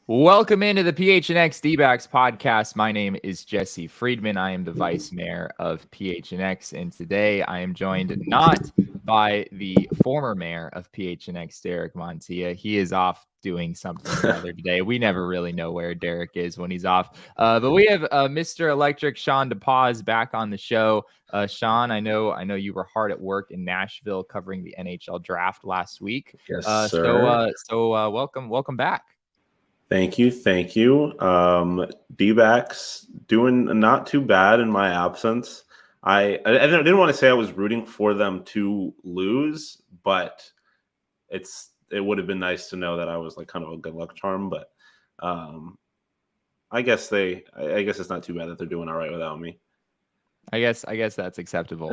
Welcome into the PHNX D-backs podcast. My name is Jesse Friedman. I am the vice mayor of PHNX, and today I am joined not by the former mayor of PHNX, Derek Montilla. He is off doing something or other today. We never really know where Derek is when he's off. But we have Mr. Electric Shawn DePaz back on the show. Shawn, I know you were hard at work in Nashville covering the NHL draft last week. Yes, sir. So welcome back. Thank you. D-backs doing not too bad in my absence. I didn't want to say I was rooting for them to lose, but it would have been nice to know that I was like kind of a good luck charm. But I guess it's not too bad that they're doing all right without me. I guess that's acceptable.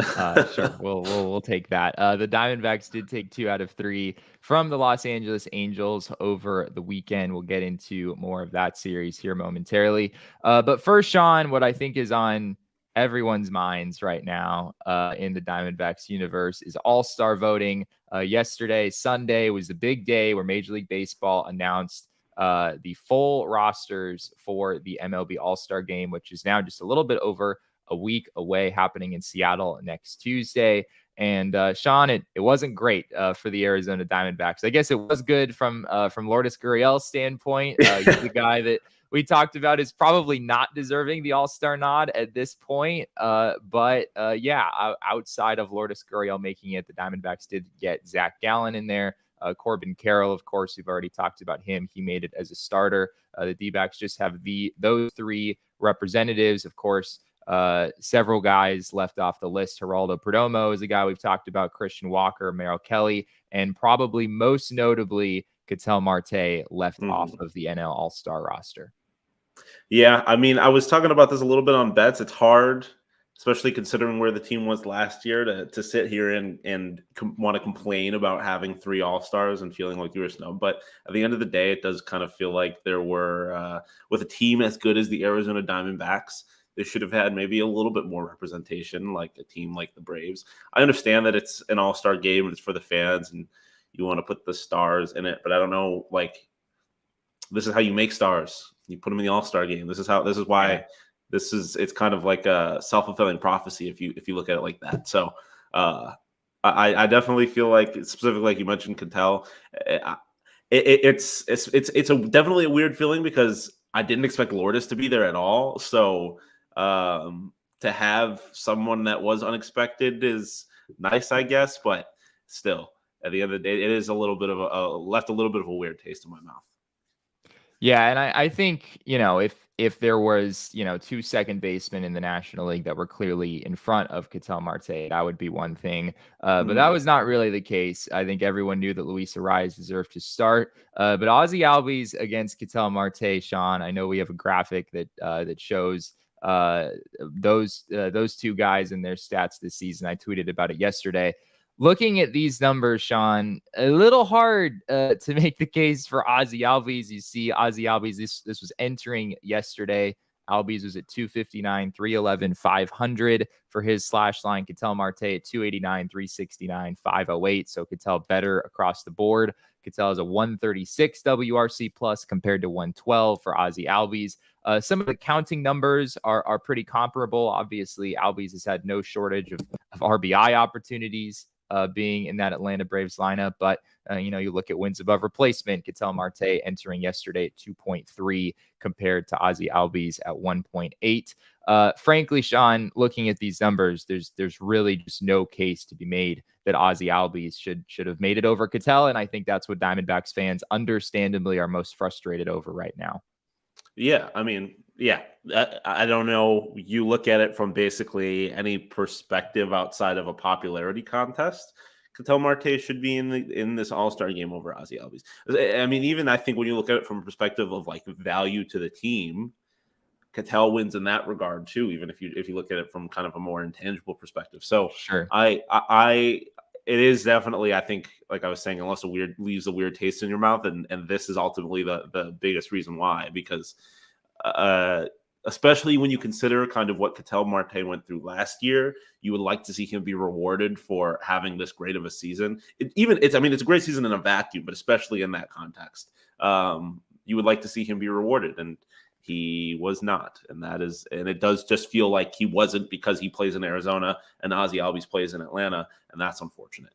Sure, we'll take that. The Diamondbacks did take 2 out of 3 from the Los Angeles Angels over the weekend. We'll get into more of that series here momentarily. But first, Shawn, what I think is on everyone's minds right now in the Diamondbacks universe is All-Star voting. Yesterday, Sunday, was the big day where Major League Baseball announced the full rosters for the MLB All-Star Game, which is now just a little bit over a week away, happening in Seattle next Tuesday. And Shawn, it wasn't great for the Arizona Diamondbacks. I guess it was good from Lourdes Gurriel's standpoint. He's the guy that we talked about is probably not deserving the All-Star nod at this point. But outside of Lourdes Gurriel making it, the Diamondbacks did get Zach Gallen in there. Corbin Carroll, of course, we've already talked about him. He made it as a starter. The D-backs just have those 3 representatives, of course. Several guys left off the list. Geraldo Perdomo is a guy we've talked about, Christian Walker, Merrill Kelly, and probably most notably Ketel Marte left off of the NL All-Star roster. Yeah, I mean, I was talking about this a little bit on bets. It's hard, especially considering where the team was last year, to sit here and want to complain about having 3 All-Stars and feeling like you were snubbed. But at the end of the day, it does kind of feel like there were, with a team as good as the Arizona Diamondbacks, they should have had maybe a little bit more representation, like a team like the Braves. I understand that it's an all-star game and it's for the fans and you want to put the stars in it, but I don't know, like, this is how you make stars. You put them in the all-star game. It's kind of like a self-fulfilling prophecy if you look at it like that. So I definitely feel like, specifically like you mentioned, Ketel, it's definitely a weird feeling because I didn't expect Lourdes to be there at all. So to have someone that was unexpected is nice, I guess, but still, at the end of the day, it is a little bit of left a little bit of a weird taste in my mouth. Yeah, and I think, if there was, 2 second basemen in the National League that were clearly in front of Ketel Marte, that would be one thing. But that was not really the case. I think everyone knew that Luis Arraez deserved to start. But Ozzy Albies against Ketel Marte, Shawn, I know we have a graphic that shows those 2 guys and their stats this season. I tweeted about it yesterday. Looking at these numbers, Shawn, a little hard to make the case for Ozzy Albies. You see Ozzy Albies, this was entering yesterday. Albies was at 259, 311, 500 for his slash line. Ketel Marte at 289, 369, 508. So Ketel better across the board. Ketel is a 136 WRC plus compared to 112 for Ozzy Albies. Some of the counting numbers are pretty comparable. Obviously, Albies has had no shortage of RBI opportunities being in that Atlanta Braves lineup. But, you look at wins above replacement, Ketel Marte entering yesterday at 2.3 compared to Ozzy Albies at 1.8. Frankly, Shawn, looking at these numbers, there's really just no case to be made that Ozzy Albies should have made it over Ketel. And I think that's what Diamondbacks fans understandably are most frustrated over right now. Yeah, I mean, yeah, I don't know. You look at it from basically any perspective outside of a popularity contest. Ketel Marte should be in this All-Star game over Ozzy Albies. I mean, even I think when you look at it from a perspective of like value to the team, Ketel wins in that regard too. Even if you look at it from kind of a more intangible perspective. So sure, it is definitely, I think, like I was saying, unless leaves a weird taste in your mouth, and this is ultimately the biggest reason why, because especially when you consider kind of what Ketel Marte went through last year, you would like to see him be rewarded for having this great of a season. It's a great season in a vacuum, but especially in that context. you would like to see him be rewarded, and he was not. And it does just feel like he wasn't, because he plays in Arizona and Ozzie Albies plays in Atlanta, and that's unfortunate.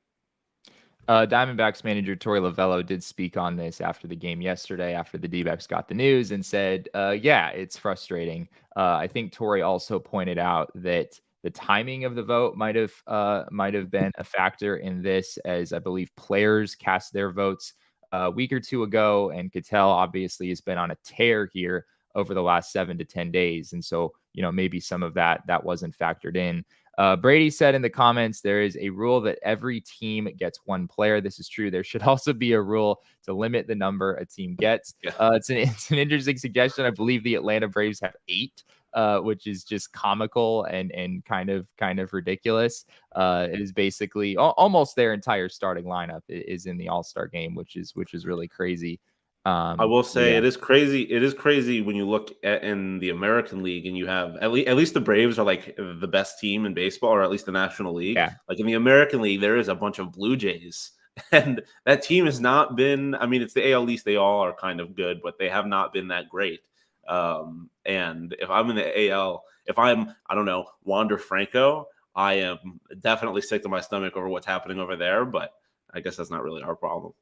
Diamondbacks manager Torey Lovullo did speak on this after the game yesterday, after the D-backs got the news, and said, yeah, it's frustrating. I think Torey also pointed out that the timing of the vote might have been a factor in this, as I believe players cast their votes a week or two ago, and Ketel obviously has been on a tear here over the last 7 to 10 days. And so, maybe some of that wasn't factored in. Brady said in the comments, there is a rule that every team gets one player. This is true. There should also be a rule to limit the number a team gets. Yeah. It's an interesting suggestion. I believe the Atlanta Braves have 8, which is just comical and kind of ridiculous. It is basically almost their entire starting lineup is in the All-Star game, which is really crazy. I will say it is crazy. It is crazy when you look at in the American League and you have at least the Braves are like the best team in baseball, or at least the National League. Yeah. Like in the American League, there is a bunch of Blue Jays, and that team has not been. I mean, it's the AL East. They all are kind of good, but they have not been that great. And if I'm in the AL, if I'm, I don't know, Wander Franco, I am definitely sick to my stomach over what's happening over there. But I guess that's not really our problem.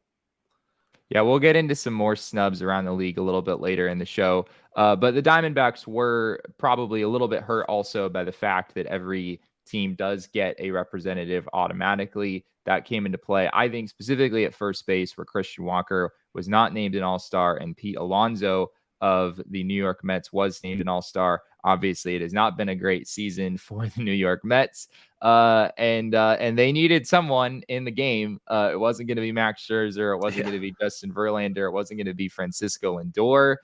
Yeah, we'll get into some more snubs around the league a little bit later in the show. But the Diamondbacks were probably a little bit hurt also by the fact that every team does get a representative automatically. That came into play, I think, specifically at first base, where Christian Walker was not named an All-Star and Pete Alonso of the New York Mets was named an All-Star. Obviously, it has not been a great season for the New York Mets. And they needed someone in the game. It wasn't going to be Max Scherzer. It wasn't going to be Justin Verlander. It wasn't going to be Francisco Lindor,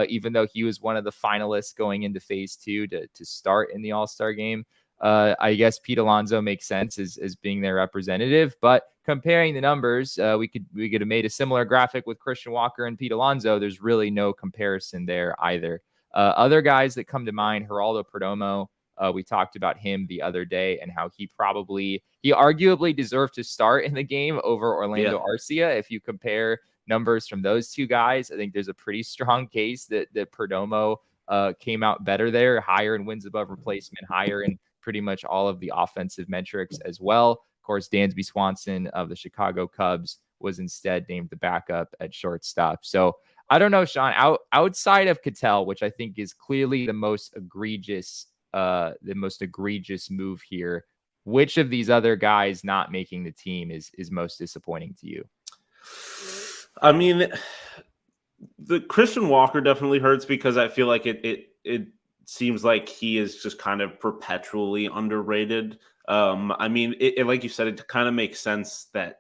even though he was one of the finalists going into phase 2 to start in the All-Star game. I guess Pete Alonso makes sense as being their representative, but comparing the numbers, we could have made a similar graphic with Christian Walker and Pete Alonso. There's really no comparison there either. Other guys that come to mind, Geraldo Perdomo. We talked about him the other day and how he arguably deserved to start in the game over Orlando Arcia. If you compare numbers from those two guys, I think there's a pretty strong case that Perdomo came out better there, higher in wins above replacement, higher in pretty much all of the offensive metrics as well. Of course, Dansby Swanson of the Chicago Cubs was instead named the backup at shortstop. So I don't know, Shawn, outside of Ketel, which I think is clearly the most egregious move here, which of these other guys not making the team is most disappointing to you? I mean, the Christian Walker definitely hurts, because I feel like it seems like he is just kind of perpetually underrated. I mean, it like you said, it kind of makes sense that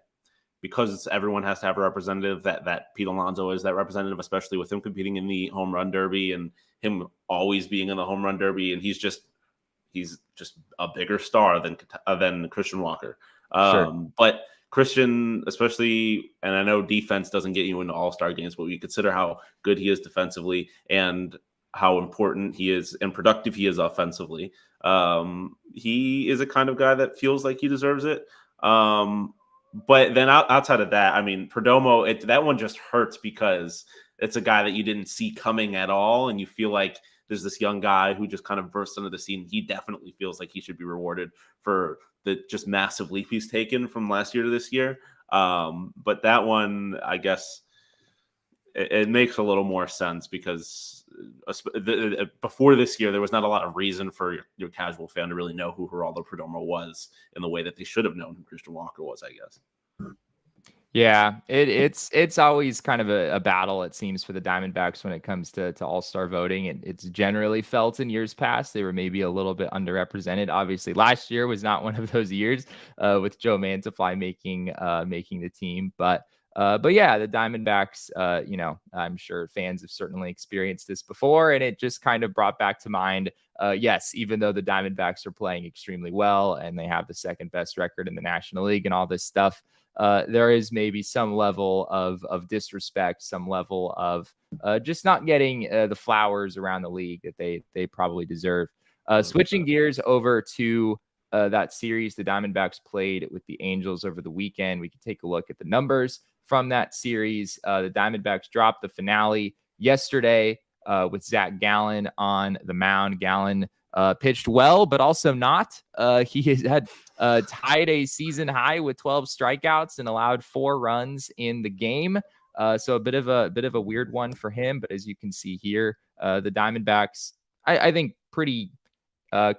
because everyone has to have a representative, that Pete Alonso is that representative, especially with him competing in the home run derby and him always being in the home run derby, and he's just a bigger star than Christian Walker. Sure. But Christian, especially, and I know defense doesn't get you into all-star games, but we consider how good he is defensively and how important he is and productive he is offensively. He is a kind of guy that feels like he deserves it. But then outside of that, I mean, Perdomo, that one just hurts because it's a guy that you didn't see coming at all. And you feel like there's this young guy who just kind of burst into the scene. He definitely feels like he should be rewarded for the just massive leap he's taken from last year to this year. But that one, I guess, it makes a little more sense because before this year, there was not a lot of reason for your casual fan to really know who Geraldo Perdomo was in the way that they should have known who Christian Walker was, I guess. Yeah, it's always kind of a battle, it seems, for the Diamondbacks when it comes to all-star voting. It's generally felt in years past they were maybe a little bit underrepresented. Obviously, last year was not one of those years with Joe Mantiply making the team. But yeah, the Diamondbacks, I'm sure fans have certainly experienced this before, and it just kind of brought back to mind, yes, even though the Diamondbacks are playing extremely well and they have the second best record in the National League and all this stuff, there is maybe some level of disrespect, some level of just not getting the flowers around the league that they probably deserve. Switching gears over to that series the Diamondbacks played with the Angels over the weekend, we can take a look at the numbers from that series. The Diamondbacks dropped the finale yesterday with Zach Gallen on the mound. Gallen pitched well, but also not. He had tied a season high with 12 strikeouts and allowed 4 runs in the game. So a bit of a weird one for him. But as you can see here, the Diamondbacks, I think, pretty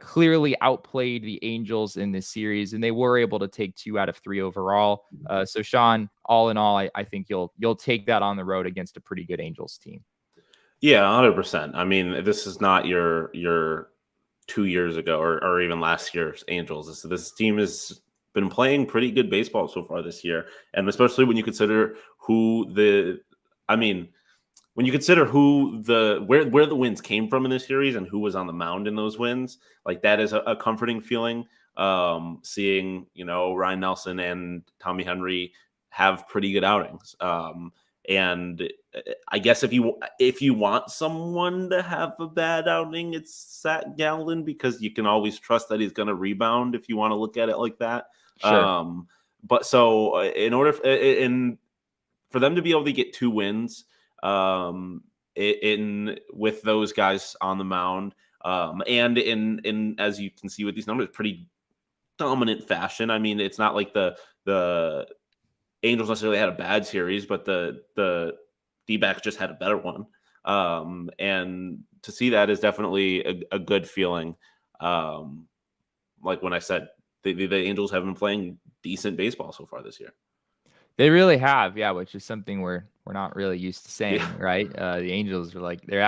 clearly outplayed the Angels in this series, and they were able to take 2 out of 3 overall. So Shawn, all in all, I think you'll take that on the road against a pretty good Angels team. Yeah, 100%. I mean, this is not your 2 years ago or even last year's Angels. This team has been playing pretty good baseball so far this year, and especially when you consider where the where the wins came from in this series and who was on the mound in those wins, like that is a comforting feeling. Seeing Ryne Nelson and Tommy Henry have pretty good outings. And I guess if you want someone to have a bad outing, it's Zach Gallen, because you can always trust that he's going to rebound if you want to look at it like that. Sure. But so in order for them to be able to get 2 wins with those guys on the mound, and in as you can see with these numbers, pretty dominant fashion. I mean, it's not like the Angels necessarily had a bad series, but the D-backs just had a better one. And to see that is definitely a good feeling. Like when I said, the Angels have been playing decent baseball so far this year. They really have, yeah, which is something we're not really used to saying, right? The Angels are like they're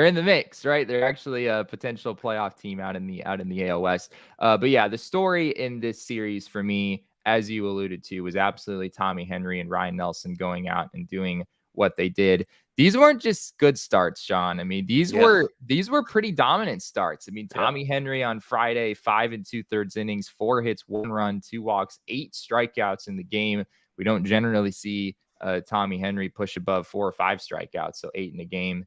in the mix, right? They're actually a potential playoff team out in the AL West. But yeah, the story in this series for me, as you alluded to, was absolutely Tommy Henry and Ryne Nelson going out and doing what they did. These weren't just good starts, Shawn. I mean, these were pretty dominant starts. I mean, Tommy Henry on Friday, 5 2/3 innings, 4 hits, 1 run, 2 walks, 8 strikeouts in the game. We don't generally see Tommy Henry push above 4 or 5 strikeouts, so 8 in a game.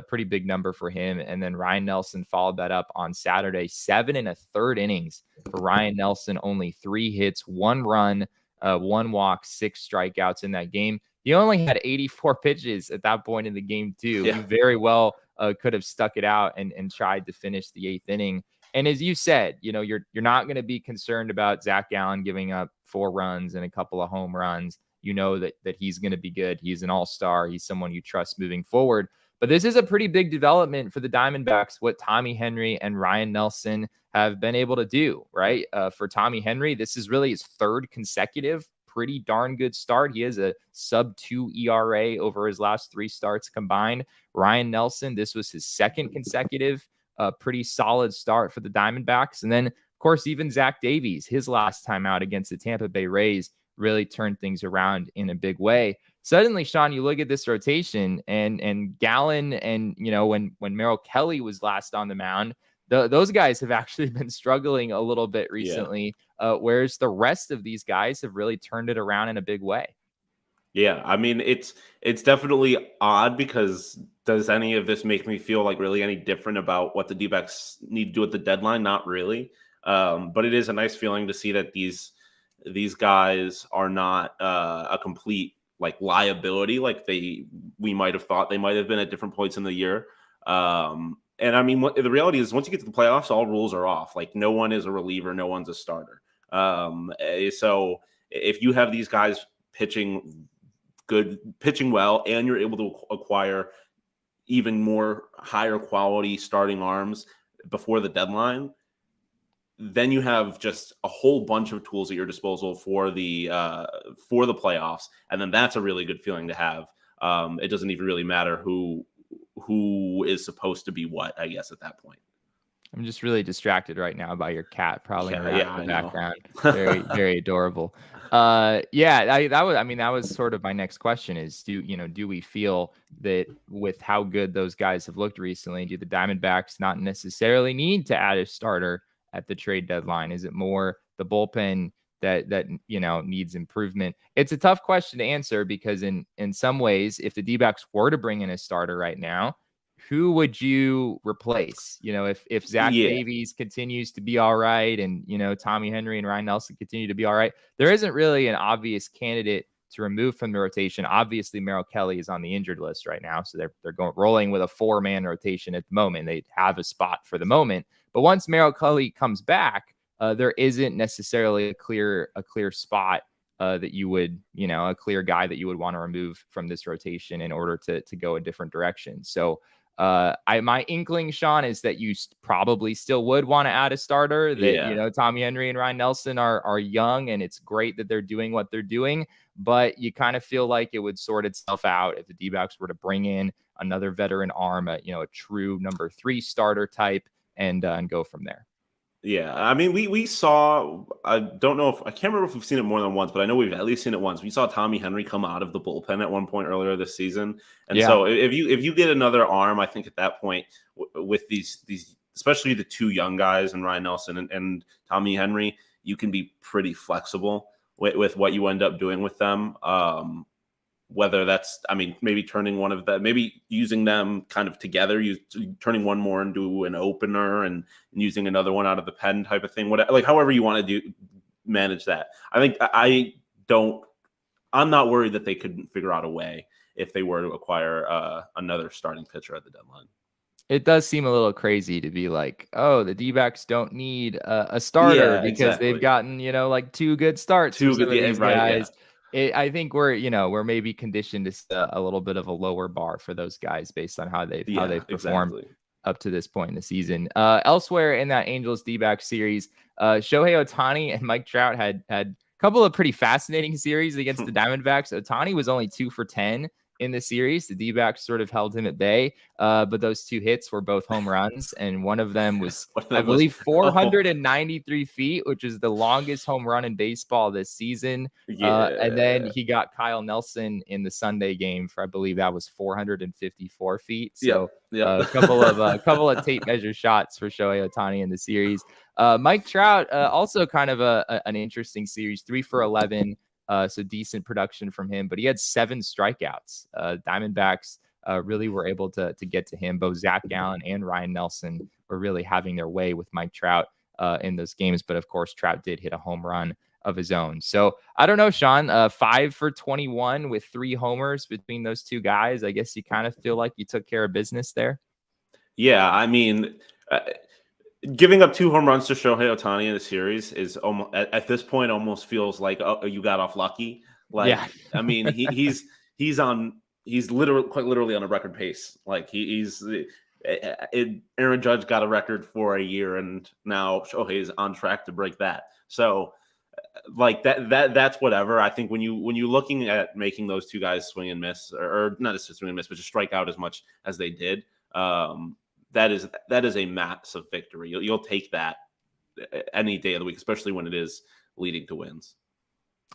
Pretty big number for him. And then Ryne Nelson followed that up on Saturday, 7 1/3 innings for Ryne Nelson, only 3 hits, 1 run, 1 walk, 6 strikeouts in that game. He only had 84 pitches at that point in the game, too. Yeah. He very well could have stuck it out and tried to finish the 8th inning. And as you said, you're not going to be concerned about Zach Gallen giving up 4 runs and a couple of home runs. You know that he's going to be good. He's an all-star. He's someone you trust moving forward. But this is a pretty big development for the Diamondbacks, what Tommy Henry and Ryne Nelson have been able to do, right? For Tommy Henry, this is really his 3rd consecutive pretty darn good start. He has a sub-2 ERA over his last 3 starts combined. Ryne Nelson, this was his 2nd consecutive pretty solid start for the Diamondbacks. And then, of course, even Zach Davies, his last time out against the Tampa Bay Rays, really turned things around in a big way. Suddenly, Shawn, you look at this rotation and Gallen and, when Merrill Kelly was last on the mound, those guys have actually been struggling a little bit recently, whereas the rest of these guys have really turned it around in a big way. Yeah, I mean, it's definitely odd, because does any of this make me feel like really any different about what the D-backs need to do at the deadline? Not really. But it is a nice feeling to see that these guys are not a complete liability like we might have thought they might have been at different points in the year. And I mean, the reality is, once you get to the playoffs, all rules are off. Like, no one is a reliever, no one's a starter. So if you have these guys pitching well, and you're able to acquire even more higher quality starting arms before the deadline, then you have just a whole bunch of tools at your disposal for the playoffs, and then that's a really good feeling to have. It doesn't even really matter who is supposed to be what, I guess, at that point. I'm just really distracted right now by your cat prowling around in the background. Know. Very, very adorable. That was sort of my next question is, do we feel that with how good those guys have looked recently, do the Diamondbacks not necessarily need to add a starter at the trade deadline? Is it more the bullpen that needs improvement? It's a tough question to answer, because in some ways, if the D-backs were to bring in a starter right now, who would you replace? If Zach Davies continues to be all right, and Tommy Henry and Ryne Nelson continue to be all right, there isn't really an obvious candidate remove from the rotation. Obviously, Merrill Kelly is on the injured list right now, so they're rolling with a 4-man rotation at the moment. They have a spot for the moment, but once Merrill Kelly comes back, there isn't necessarily a clear spot that you would, a clear guy that you would want to remove from this rotation in order to go a different direction. So my inkling, Shawn, is that you probably still would want to add a starter. That Tommy Henry and Ryne Nelson are young, and it's great that they're doing what they're doing. But you kind of feel like it would sort itself out if the D-backs were to bring in another veteran arm, a true number 3 starter type, and go from there. Yeah, I mean, we saw. I don't know if I can't remember if we've seen it more than once, but I know we've at least seen it once. We saw Tommy Henry come out of the bullpen at one point earlier this season, and so if you get another arm, I think at that point with these especially the 2 young guys and Ryne Nelson and Tommy Henry, you can be pretty flexible with what you end up doing with them. Whether that's, maybe turning one of them, maybe using them kind of together, turning one more into an opener and using another one out of the pen type of thing. However you want to manage that. I'm not worried that they couldn't figure out a way if they were to acquire another starting pitcher at the deadline. It does seem a little crazy to be like, oh, the D-backs don't need a starter because they've gotten, 2 good starts from some of these guys. I think we're maybe conditioned to set a little bit of a lower bar for those guys based on how they've performed up to this point in the season. Elsewhere in that Angels D-backs series, Shohei Ohtani and Mike Trout had a couple of pretty fascinating series against the Diamondbacks. Ohtani was only 2 for 10 in the series. The D-backs sort of held him at bay, but those 2 hits were both home runs, and one of them was, I believe, 493 feet, which is the longest home run in baseball this season. And then he got Kyle Nelson in the Sunday game for, I believe that was 454 feet. So a couple of tape measure shots for Shohei Ohtani in the series. Mike Trout, also kind of an interesting series, 3 for 11. So decent production from him, but he had 7 strikeouts. Diamondbacks really were able to get to him. Both Zach Gallen and Ryne Nelson were really having their way with Mike Trout in those games. But of course, Trout did hit a home run of his own. So I don't know, Shawn, 5 for 21 with 3 homers between those 2 guys. I guess you kind of feel like you took care of business there. Yeah, giving up 2 home runs to Shohei Ohtani in the series is almost at this point almost feels like you got off lucky. He's literally quite literally on a record pace. Aaron Judge got a record for a year, and now Shohei is on track to break that. So that's whatever. I think when you're looking at making those 2 guys swing and miss, or not just swing and miss, but just strike out as much as they did. That is a massive victory. You'll take that any day of the week, especially when it is leading to wins.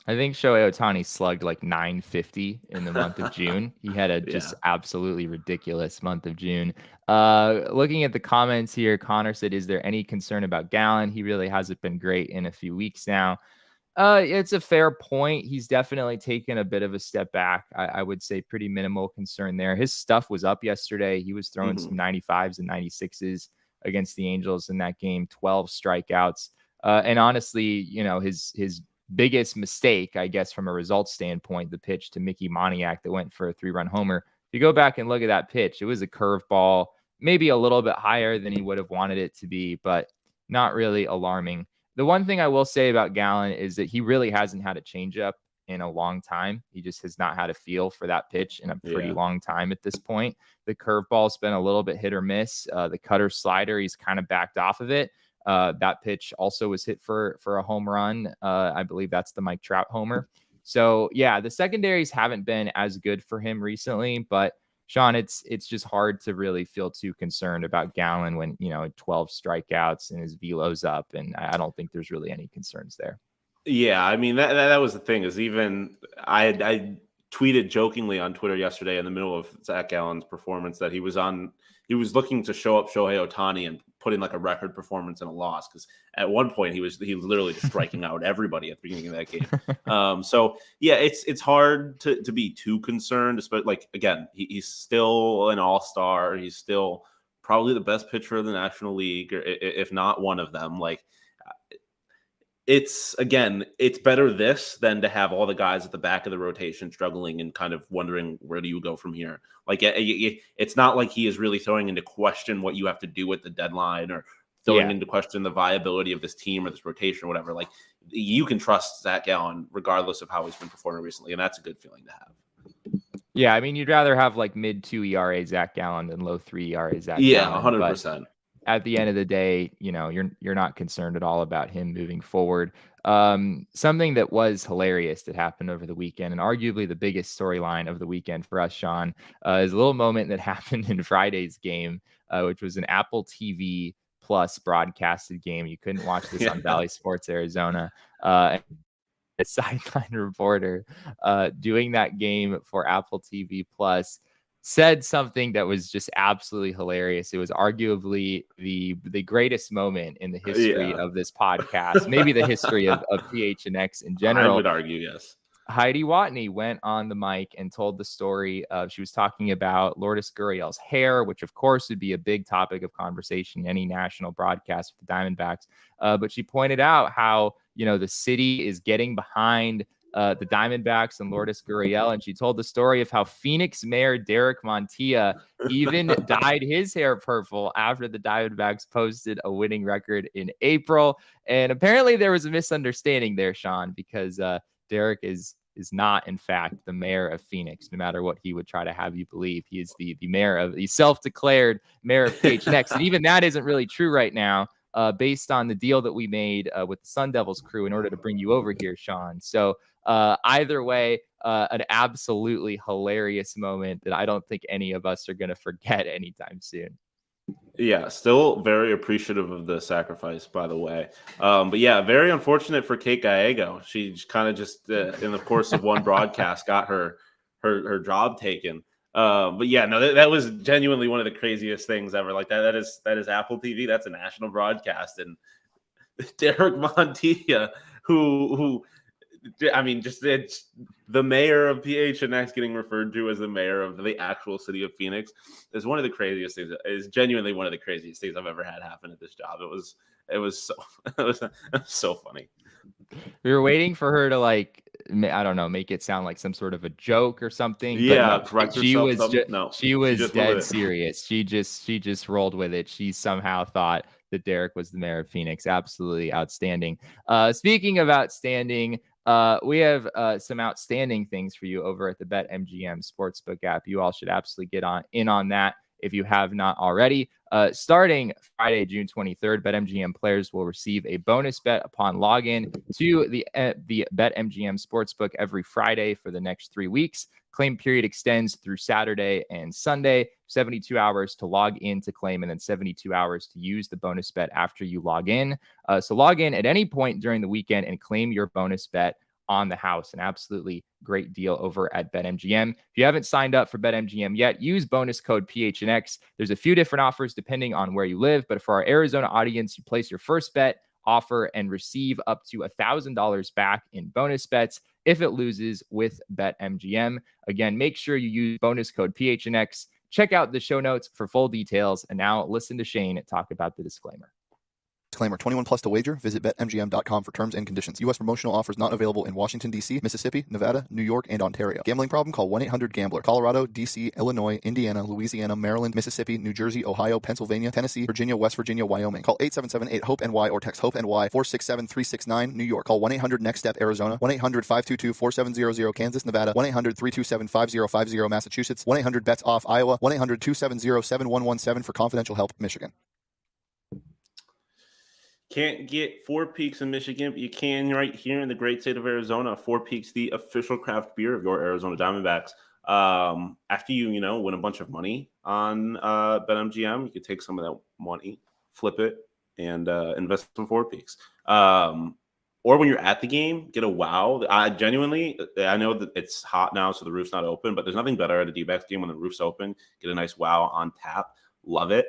I think Shohei Ohtani slugged like 950 in the month of June. He had a just absolutely ridiculous month of June. Looking at the comments here, Connor said, is there any concern about Gallen? He really hasn't been great in a few weeks now. It's a fair point. He's definitely taken a bit of a step back. I would say pretty minimal concern there. His stuff was up yesterday. He was throwing some 95s and 96s against the Angels in that game, 12 strikeouts. And honestly, his biggest mistake, I guess, from a results standpoint, the pitch to Mickey Moniak that went for a 3-run homer. If you go back and look at that pitch, it was a curveball, maybe a little bit higher than he would have wanted it to be, but not really alarming. The one thing I will say about Gallen is that he really hasn't had a changeup in a long time. He just has not had a feel for that pitch in a pretty long time at this point. The curveball's been a little bit hit or miss. The cutter slider, he's kind of backed off of it. That pitch also was hit for a home run. I believe that's the Mike Trout homer. So yeah, the secondaries haven't been as good for him recently, but Shawn, it's just hard to really feel too concerned about Gallen when, 12 strikeouts and his velo's up. And I don't think there's really any concerns there. Yeah. That was the thing is even I tweeted jokingly on Twitter yesterday in the middle of Zach Gallen's performance that he was looking to show up Shohei Ohtani and put in like a record performance in a loss. Cause at one point he was literally just striking out everybody at the beginning of that game. So yeah, it's hard to be too concerned, but again, he's still an all-star. He's still probably the best pitcher of the National League, or if not one of them. it's better this than to have all the guys at the back of the rotation struggling and kind of wondering where do you go from here. Like it's not like he is really throwing into question what you have to do at the deadline or throwing into question the viability of this team or this rotation or whatever. Like you can trust Zach Gallen regardless of how he's been performing recently, and that's a good feeling to have. Yeah, I mean, you'd rather have like mid 2 ERA Zach Gallen than low 3 ERA Zach Yeah, Gallen. 100%. At the end of the day, you're not concerned at all about him moving forward. Something that was hilarious that happened over the weekend, and arguably the biggest storyline of the weekend for us, Shawn, is a little moment that happened in Friday's game, which was an Apple TV Plus broadcasted game. You couldn't watch this on Valley Sports Arizona. A sideline reporter doing that game for Apple TV Plus said something that was just absolutely hilarious. It was arguably the greatest moment in the history of this podcast, maybe the history of PHNX in general. I would argue, yes. Heidi Watney went on the mic and told the story of, she was talking about Lourdes Gurriel's hair, which of course would be a big topic of conversation in any national broadcast with the Diamondbacks. But she pointed out how, the city is getting behind the Diamondbacks and Lourdes Gurriel. And she told the story of how Phoenix Mayor Derek Montilla even dyed his hair purple after the Diamondbacks posted a winning record in April. And apparently there was a misunderstanding there, Shawn, because Derek is not, in fact, the mayor of Phoenix, no matter what he would try to have you believe. He is the self-declared mayor of PHNX. And even that isn't really true right now, based on the deal that we made with the Sun Devils crew in order to bring you over here, Shawn. So either way, an absolutely hilarious moment that I don't think any of us are going to forget anytime soon. Yeah, still very appreciative of the sacrifice, by the way. But yeah, very unfortunate for Kate Gallego. She kind of just, in the course of one broadcast, got her job taken. But yeah, no, that was genuinely one of the craziest things ever. Like that is Apple TV. That's a national broadcast, and Derek Montilla, who I mean, just it's the mayor of PHNX getting referred to as the mayor of the actual city of Phoenix is one of the craziest things. Is genuinely one of the craziest things I've ever had happen at this job. It was so funny. We were waiting for her to I don't know, make it sound like some sort of a joke or something. Yeah, but no, correct she herself. was she was dead serious. She just rolled with it. She somehow thought that Derek was the mayor of Phoenix. Absolutely outstanding. Speaking of outstanding, we have some outstanding things for you over at the BetMGM Sportsbook app. You all should absolutely get in on that if you have not already. Starting Friday, June 23rd, BetMGM players will receive a bonus bet upon login to the BetMGM Sportsbook every Friday for the next 3 weeks. Claim period extends through Saturday and Sunday, 72 hours to log in to claim, and then 72 hours to use the bonus bet after you log in. So log in at any point during the weekend and claim your bonus bet on the house. An absolutely great deal over at BetMGM. If you haven't signed up for BetMGM yet, use bonus code PHNX. There's a few different offers depending on where you live, but for our Arizona audience, you place your first bet offer and receive up to $1,000 back in bonus bets if it loses with BetMGM. Again, make sure you use bonus code PHNX. Check out the show notes for full details. And now listen to Shane talk about the disclaimer. Disclaimer, 21 plus to wager. Visit BetMGM.com for terms and conditions. U.S. promotional offers not available in Washington, D.C., Mississippi, Nevada, New York, and Ontario. Gambling problem? Call 1-800-GAMBLER. Colorado, D.C., Illinois, Indiana, Louisiana, Maryland, Mississippi, New Jersey, Ohio, Pennsylvania, Tennessee, Virginia, West Virginia, Wyoming. Call 877-8-HOPE-NY or text HOPE-NY 467-369, New York. Call 1-800-NEXT-STEP, Arizona. 1-800-522-4700, Kansas, Nevada. 1-800-327-5050, Massachusetts. 1-800-BETS-OFF, Iowa. 1-800-270-7117 for confidential help, Michigan. Can't get Four Peaks in Michigan, but you can right here in the great state of Arizona. Four Peaks, the official craft beer of your Arizona Diamondbacks. After you win a bunch of money on BetMGM, you could take some of that money, flip it, and invest in Four Peaks. Or when you're at the game, get a wow. I know that it's hot now, so the roof's not open, but there's nothing better at a D-backs game when the roof's open. Get a nice wow on tap. Love it.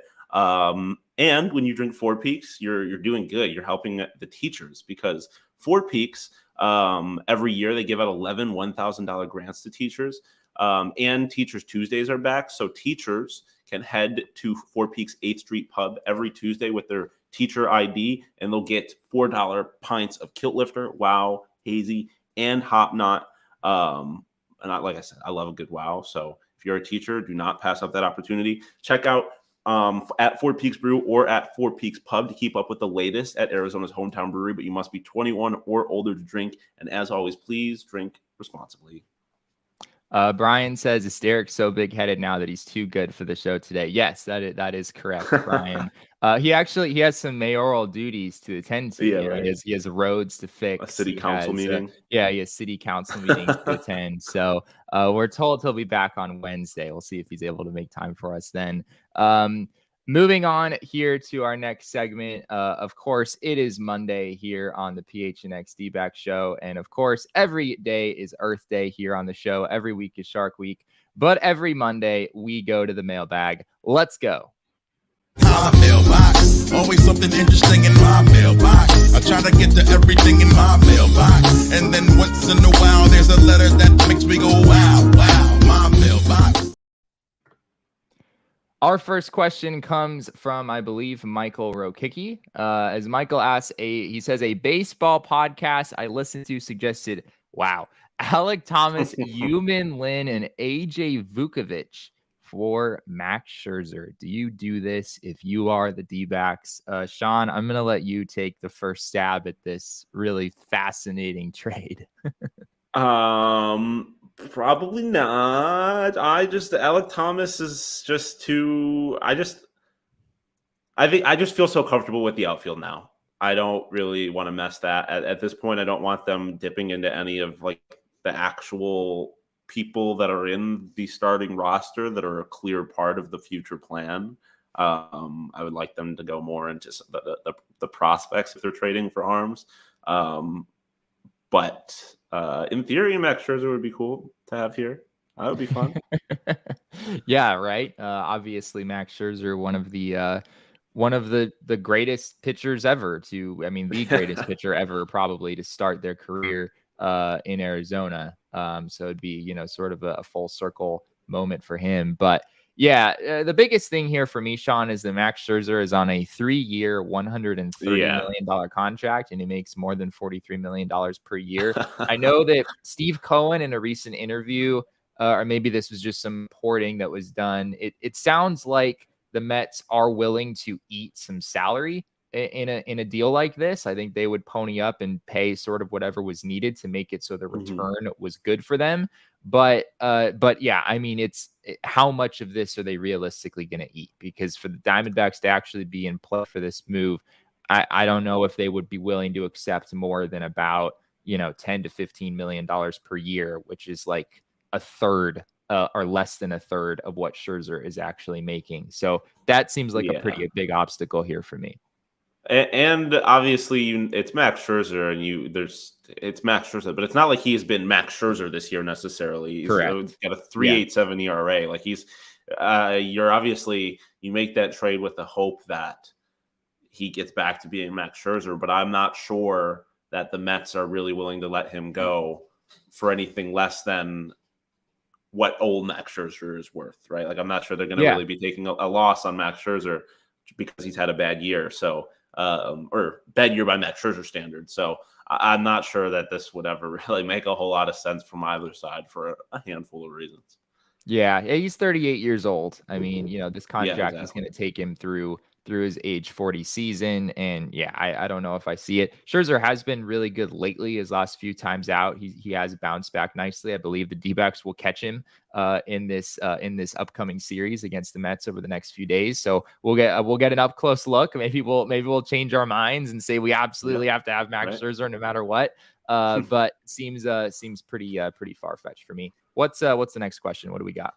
And when you drink Four Peaks, you're doing good. You're helping the teachers because Four Peaks, every year they give out 11 $1,000 grants to teachers. And Teachers Tuesdays are back. So teachers can head to Four Peaks 8th Street Pub every Tuesday with their teacher ID, and they'll get $4 pints of Kilt Lifter, Wow, Hazy, and Hop Knot. And like I said, I love a good Wow. So if you're a teacher, do not pass up that opportunity. Check out at Four Peaks Brew or at Four Peaks Pub to keep up with the latest at Arizona's hometown brewery, but you must be 21 or older to drink. And as always, please drink responsibly. Brian says, is Derek so big-headed now that he's too good for the show today? Yes, that is correct, Brian. He has some mayoral duties to attend to. Yeah, right. He has roads to fix. A city council meeting. He has city council meetings to attend. So we're told he'll be back on Wednesday. We'll see if he's able to make time for us then. Moving on here to our next segment. Of course, it is Monday here on the PHNX D-Back show. And of course, every day is Earth Day here on the show. Every week is Shark Week. But every Monday, we go to the mailbag. Let's go. My mailbox, always something interesting in my mailbox. I try to get to everything in my mailbox. And then once in a while, there's a letter that makes me go, wow, wow, my mailbox. Our first question comes from, I believe, Michael Rokicki. As Michael asks, he says, a baseball podcast I listened to suggested, wow, Alec Thomas, Yumin Lin, and AJ Vukovich for Max Scherzer. Do you do this if you are the D-backs? Shawn, I'm going to let you take the first stab at this really fascinating trade. Probably not. Alec Thomas is just too. I just feel so comfortable with the outfield now. I don't really want to mess that at this point. I don't want them dipping into any of like the actual people that are in the starting roster that are a clear part of the future plan. I would like them to go more into the prospects if they're trading for arms. But in theory, Max Scherzer would be cool to have here. That would be fun. Yeah, right. Obviously, Max Scherzer, one of the greatest pitchers ever the greatest pitcher ever, probably, to start their career in Arizona. So it'd be, sort of a full circle moment for him. But yeah, the biggest thing here for me, Shawn, is that Max Scherzer is on a 3-year, $130 million contract, and he makes more than $43 million per year. I know that Steve Cohen, in a recent interview, or maybe this was just some reporting that was done, it sounds like the Mets are willing to eat some salary in a deal like this. I think they would pony up and pay sort of whatever was needed to make it so the return was good for them. But yeah, I mean, how much of this are they realistically going to eat? Because for the Diamondbacks to actually be in play for this move, I don't know if they would be willing to accept more than about, $10 to $15 million per year, which is like a third or less than a third of what Scherzer is actually making. So that seems like a pretty big obstacle here for me. And obviously, it's Max Scherzer, and it's Max Scherzer, but it's not like he's been Max Scherzer this year necessarily. He's got a 3.87 ERA. Like you make that trade with the hope that he gets back to being Max Scherzer, but I'm not sure that the Mets are really willing to let him go for anything less than what old Max Scherzer is worth, right? Like, I'm not sure they're going to really be taking a loss on Max Scherzer because he's had a bad year. So, or bad year by Max Scherzer standards. So I'm not sure that this would ever really make a whole lot of sense from either side for a handful of reasons. Yeah, he's 38 years old. I mean, this contract is going to take him through his age 40 season. And yeah, I don't know if I see it. Scherzer has been really good lately. His last few times out, he has bounced back nicely. I believe the D-backs will catch him in this upcoming series against the Mets over the next few days. So we'll get an up close look. Maybe we'll change our minds and say we absolutely have to have Max Scherzer no matter what. But seems pretty far fetched for me. What's the next question? What do we got?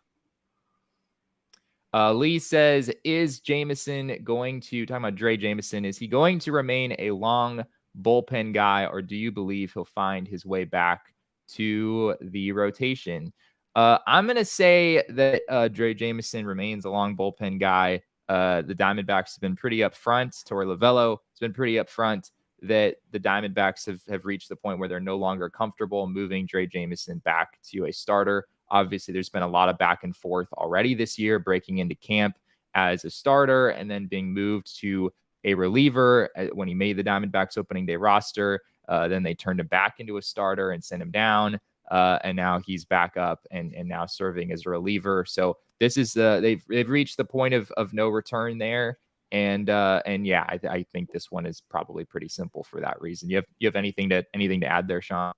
Lee says, is Jameson talking about Dre Jameson, is he going to remain a long bullpen guy, or do you believe he'll find his way back to the rotation? I'm going to say that Dre Jameson remains a long bullpen guy. The Diamondbacks have been pretty upfront. Torey Lovello has been pretty upfront that the Diamondbacks have reached the point where they're no longer comfortable moving Dre Jameson back to a starter. Obviously, there's been a lot of back and forth already this year, breaking into camp as a starter and then being moved to a reliever when he made the Diamondbacks opening day roster. Then they turned him back into a starter and sent him down. And now he's back up and now serving as a reliever. So this is they've reached the point of no return there. And yeah, I think this one is probably pretty simple for that reason. You have anything to add there, Shawn?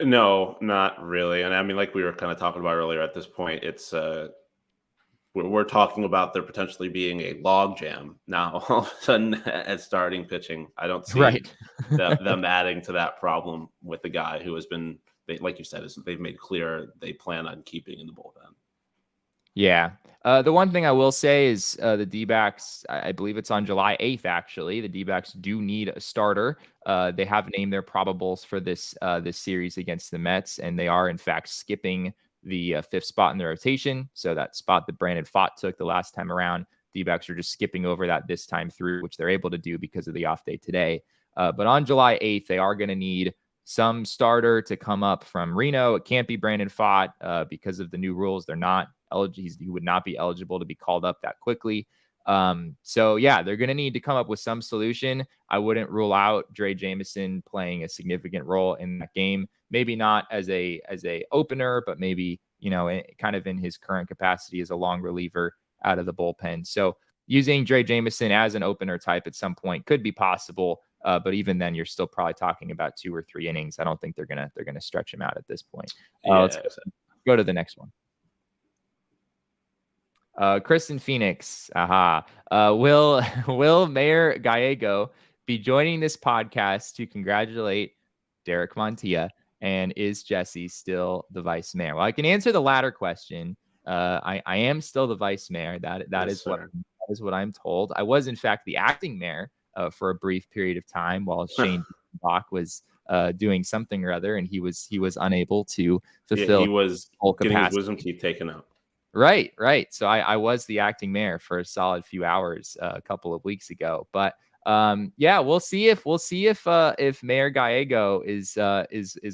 No, not really. And I mean, like we were kind of talking about earlier, at this point, it's we're talking about there potentially being a log jam now all of a sudden at starting pitching. I don't see them adding to that problem with the guy who has been, like you said, they've made clear they plan on keeping in the bullpen. Yeah. The one thing I will say is the D-backs, I believe it's on July 8th, actually. The D-backs do need a starter. They have named their probables for this series against the Mets, and they are, in fact, skipping the fifth spot in the rotation. So that spot that Brandon Pfaadt took the last time around, D-backs are just skipping over that this time through, which they're able to do because of the off day today. But on July 8th, they are going to need some starter to come up from Reno. It can't be Brandon Pfaadt because of the new rules. They're not eligible. He would not be eligible to be called up that quickly. So yeah, they're going to need to come up with some solution. I wouldn't rule out Dre Jameson playing a significant role in that game. Maybe not as a opener, but maybe, kind of in his current capacity as a long reliever out of the bullpen. So using Dre Jameson as an opener type at some point could be possible. But even then, you're still probably talking about 2 or 3 innings. I don't think they're gonna stretch him out at this point. Let's go to the next one. Kristen Phoenix. Will Mayor Gallego be joining this podcast to congratulate Derek Montilla? And is Jesse still the vice mayor? Well, I can answer the latter question. I am still the vice mayor. That is what I'm told. I was, in fact, the acting mayor for a brief period of time while Shane Bach was doing something or other, and he was unable to fulfill. He was getting his wisdom teeth taken out. Right. So I was the acting mayor for a solid few hours a couple of weeks ago, but yeah, we'll see if Mayor Gallego is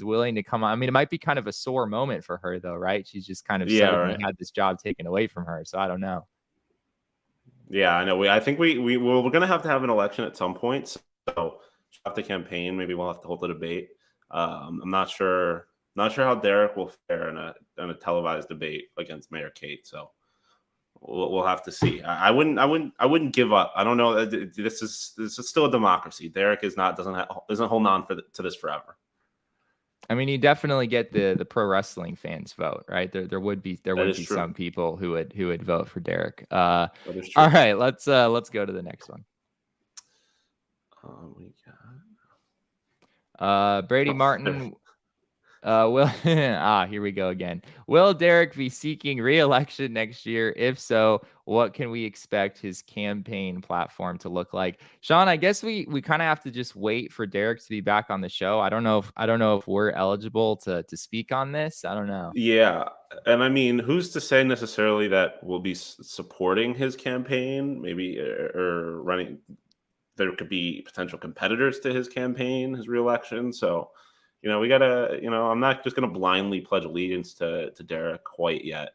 willing to come on. I mean, it might be kind of a sore moment for her, though, right? She's just kind of suddenly had this job taken away from her, so I don't know. Yeah, I know. I think we're going to have an election at some point. So after the campaign, maybe we'll have to hold a debate. I'm not sure how Derek will fare in a televised debate against Mayor Kate. So we'll have to see. I wouldn't give up. I don't know. This is still a democracy. Derek isn't holding on to this forever. I mean, you definitely get the pro wrestling fans vote, right? There would be some people who would vote for Derek. All right, let's go to the next one. We got Brady Martin. Here we go again. Will Derek be seeking re-election next year? If so, what can we expect his campaign platform to look like? Shawn, I guess we kind of have to just wait for Derek to be back on the show. I don't know if we're eligible to speak on this. I don't know. Yeah, and I mean, who's to say necessarily that we'll be supporting his campaign? Maybe or running. There could be potential competitors to his campaign, his re-election. So. We gotta. I'm not just gonna blindly pledge allegiance to Derek quite yet.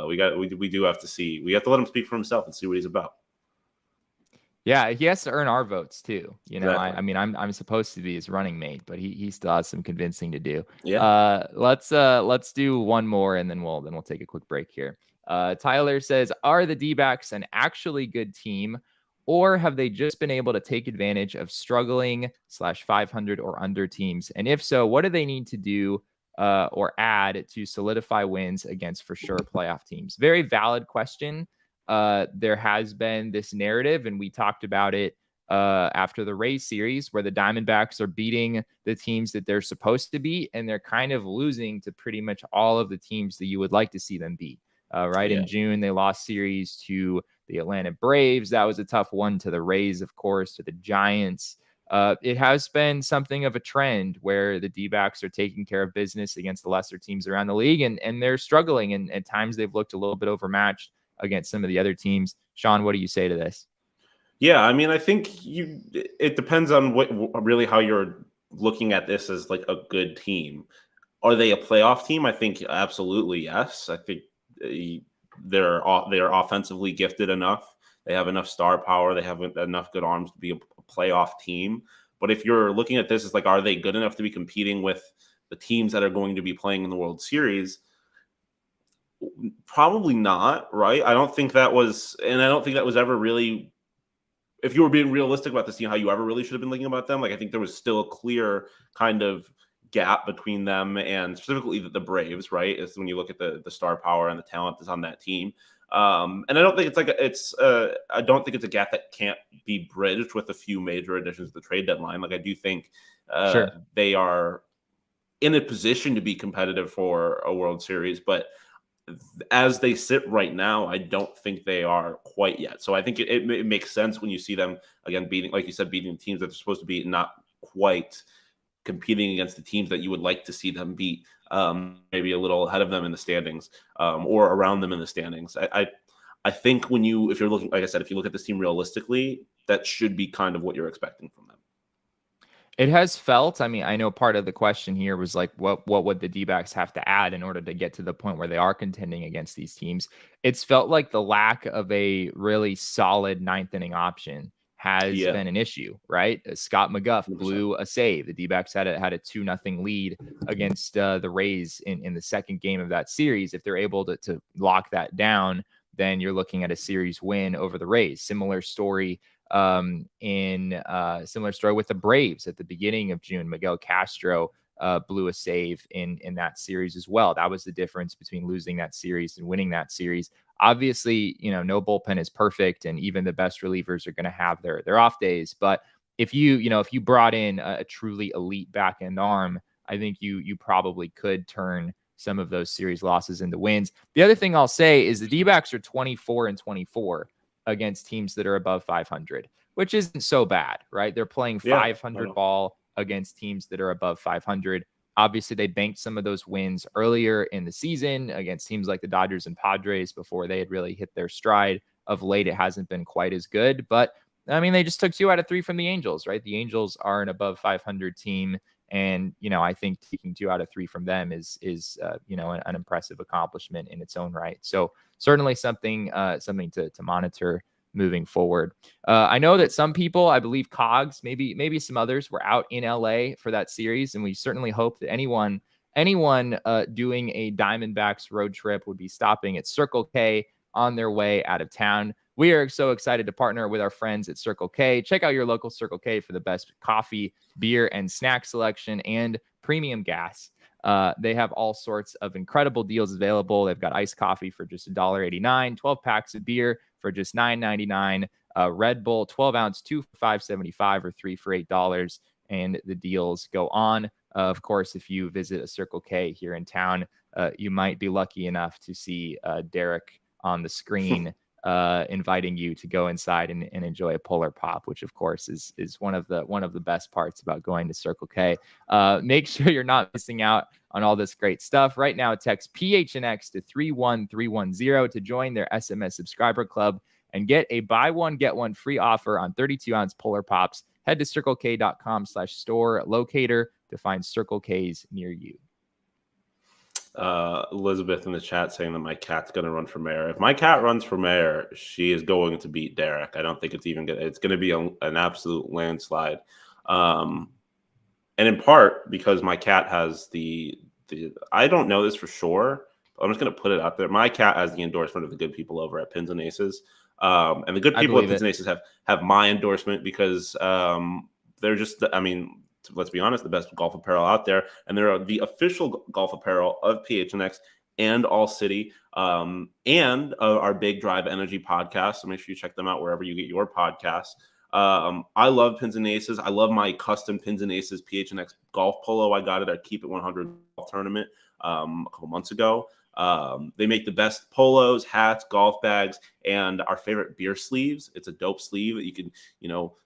We do have to see. We have to let him speak for himself and see what he's about. Yeah, he has to earn our votes too. Exactly. I mean, I'm supposed to be his running mate, but he still has some convincing to do. Yeah. Let's do one more and then we'll take a quick break here. Tyler says, are the D-backs an actually good team? Or have they just been able to take advantage of struggling /500 or under teams? And if so, what do they need to do or add to solidify wins against for sure playoff teams? Very valid question. There has been this narrative, and we talked about it after the Rays series, where the Diamondbacks are beating the teams that they're supposed to beat, and they're kind of losing to pretty much all of the teams that you would like to see them beat. Right. Yeah. In June, they lost series to the Atlanta Braves. That was a tough one. To the Rays, of course, to the Giants. It has been something of a trend where the D-backs are taking care of business against the lesser teams around the league, and they're struggling. And at times they've looked a little bit overmatched against some of the other teams. Shawn, what do you say to this? Yeah, I mean, I think it depends on really how you're looking at this as like a good team. Are they a playoff team? I think absolutely yes. I think they are offensively gifted enough They have enough star power. They have enough good arms to be a playoff team. But if you're looking at this, it's like, are they good enough to be competing with the teams that are going to be playing in the World Series? Probably not, right? I don't think that was ever really, if you were being realistic about this team, how you ever really should have been thinking about them. Like, I think there was still a clear kind of gap between them and specifically the Braves, right? Is when you look at the star power and the talent that's on that team. And I don't think I don't think it's a gap that can't be bridged with a few major additions to the trade deadline. Like, I do think Sure. they are in a position to be competitive for a World Series, but as they sit right now, I don't think they are quite yet. So I think it makes sense when you see them again beating, like you said, beating teams that are supposed to be not quite competing against the teams that you would like to see them beat, maybe a little ahead of them in the standings, or around them in the standings. I think if you're looking, like I said, if you look at this team realistically, that should be kind of what you're expecting from them. It has felt, I mean, I know part of the question here was like, what would the D-backs have to add in order to get to the point where they are contending against these teams? It's felt like the lack of a really solid ninth inning option has been an issue, right? Scott McGough 100%. blew a save. The D-backs had a 2-0 lead against the Rays in the second game of that series. If they're able to lock that down, then you're looking at a series win over the Rays. Similar story with the Braves at the beginning of June. Miguel Castro blew a save in that series as well. That was the difference between losing that series and winning that series. Obviously, no bullpen is perfect, and even the best relievers are going to have their off days. But if you brought in a truly elite back end arm, I think you probably could turn some of those series losses into wins. The other thing I'll say is the D-backs are 24-24 against teams that are above 500, which isn't so bad, right? They're playing 500 ball against teams that are above 500. Obviously, they banked some of those wins earlier in the season against teams like the Dodgers and Padres before they had really hit their stride. Of late, it hasn't been quite as good, but I mean, they just took 2 out of 3 from the Angels, right? The Angels are an above 500 team. And, I think taking 2 out of 3 from them is an impressive accomplishment in its own right. So certainly something to monitor moving forward. I know that some people, I believe Cogs, maybe some others, were out in LA for that series. And we certainly hope that anyone doing a Diamondbacks road trip would be stopping at Circle K on their way out of town. We are so excited to partner with our friends at Circle K. Check out your local Circle K for the best coffee, beer, and snack selection and premium gas. They have all sorts of incredible deals available. They've got iced coffee for just $1.89, 12 packs of beer for just $9.99, Red Bull 12-ounce, 2 for $5.75 or 3 for $8, and the deals go on. Of course, if you visit a Circle K here in town, you might be lucky enough to see Derek on the screen inviting you to go inside and enjoy a Polar Pop, which of course is one of the best parts about going to Circle K. Make sure you're not missing out on all this great stuff. Right now, text PHNX to 31310 to join their SMS subscriber club and get a buy one, get one free offer on 32-ounce Polar Pops. Head to circlek.com/store locator to find Circle K's near you. Elizabeth in the chat saying that my cat's going to run for mayor. If my cat runs for mayor, she is going to beat Derek. I don't think it's even it's going to be an absolute landslide. And in part because my cat has the I don't know this for sure, but I'm just going to put it out there. My cat has the endorsement of the good people over at Pins and Aces. And the good people at Pins and Aces have my endorsement because they're just, let's be honest, the best golf apparel out there. And they're the official golf apparel of PHNX and ALLCITY and our Big Drive Energy podcast. So make sure you check them out wherever you get your podcasts. I love Pins and Aces. I love my custom Pins and Aces PHNX golf polo. I got it at Keep It 100 golf tournament a couple months ago. They make the best polos, hats, golf bags, and our favorite beer sleeves. It's a dope sleeve that you can,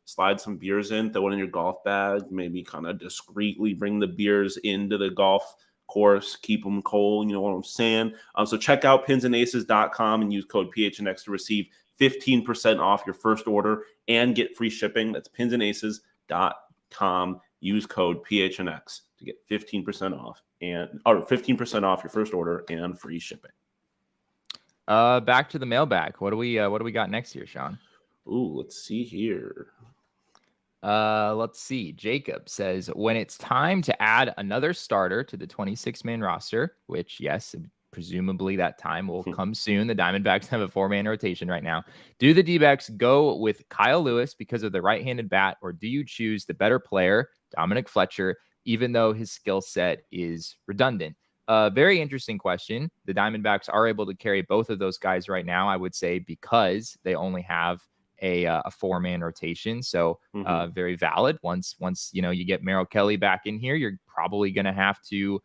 slide some beers in, throw it in your golf bag, maybe kind of discreetly bring the beers into the golf course, keep them cold. You know what I'm saying? So check out pinsandaces.com and use code PHNX to receive 15% off your first order and get free shipping. That's pinsandaces.com. Use code PHNX to get 15% off or 15% off your first order and free shipping. Back to the mailbag. What do we got next here, Shawn? Ooh, let's see here. Let's see. Jacob says, when it's time to add another starter to the 26-man roster, which, yes, presumably that time will come soon. The Diamondbacks have a 4-man rotation right now. Do the D-backs go with Kyle Lewis because of the right-handed bat, or do you choose the better player, Dominic Fletcher, even though his skill set is redundant? Very interesting question. The Diamondbacks are able to carry both of those guys right now, I would say, because they only have a 4-man rotation. So very valid. Once you get Merrill Kelly back in here, you're probably going to have to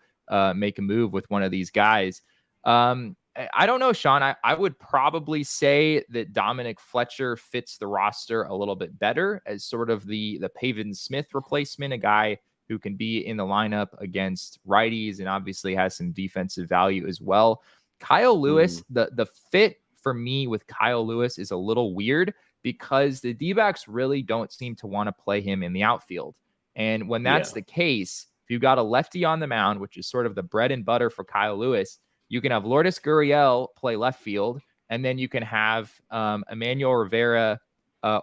make a move with one of these guys. I don't know, Shawn. I would probably say that Dominic Fletcher fits the roster a little bit better as sort of the Pavin Smith replacement, a guy who can be in the lineup against righties and obviously has some defensive value as well. Kyle Lewis, the fit for me with Kyle Lewis is a little weird because the D-backs really don't seem to want to play him in the outfield. And when that's the case, if you've got a lefty on the mound, which is sort of the bread and butter for Kyle Lewis, you can have Lourdes Gurriel play left field, and then you can have Emmanuel Rivera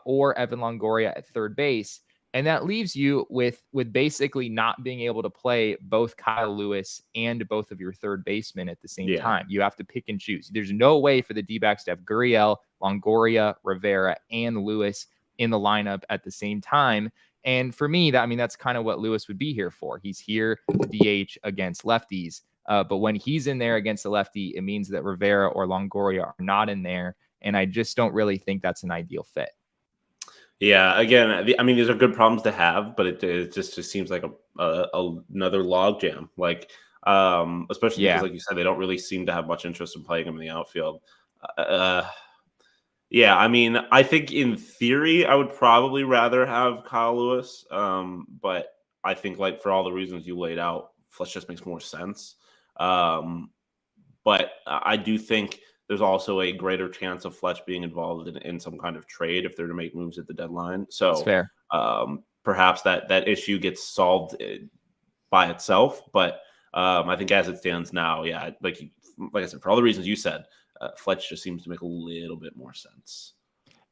or Evan Longoria at third base. And that leaves you with basically not being able to play both Kyle Lewis and both of your third basemen at the same time. You have to pick and choose. There's no way for the D-backs to have Gurriel, Longoria, Rivera, and Lewis in the lineup at the same time. And for me, that's kind of what Lewis would be here for. He's here to DH against lefties. But when he's in there against a lefty, it means that Rivera or Longoria are not in there. And I just don't really think that's an ideal fit. Yeah, again, these are good problems to have, but it just seems like another log jam. Like, especially because, like you said, they don't really seem to have much interest in playing him in the outfield. I think in theory, I would probably rather have Kyle Lewis. But I think, like, for all the reasons you laid out, Fletch just makes more sense. But I do think there's also a greater chance of Fletch being involved in some kind of trade if they're to make moves at the deadline. So that's fair. Perhaps that issue gets solved by itself. But I think as it stands now, like I said, for all the reasons you said, Fletch just seems to make a little bit more sense.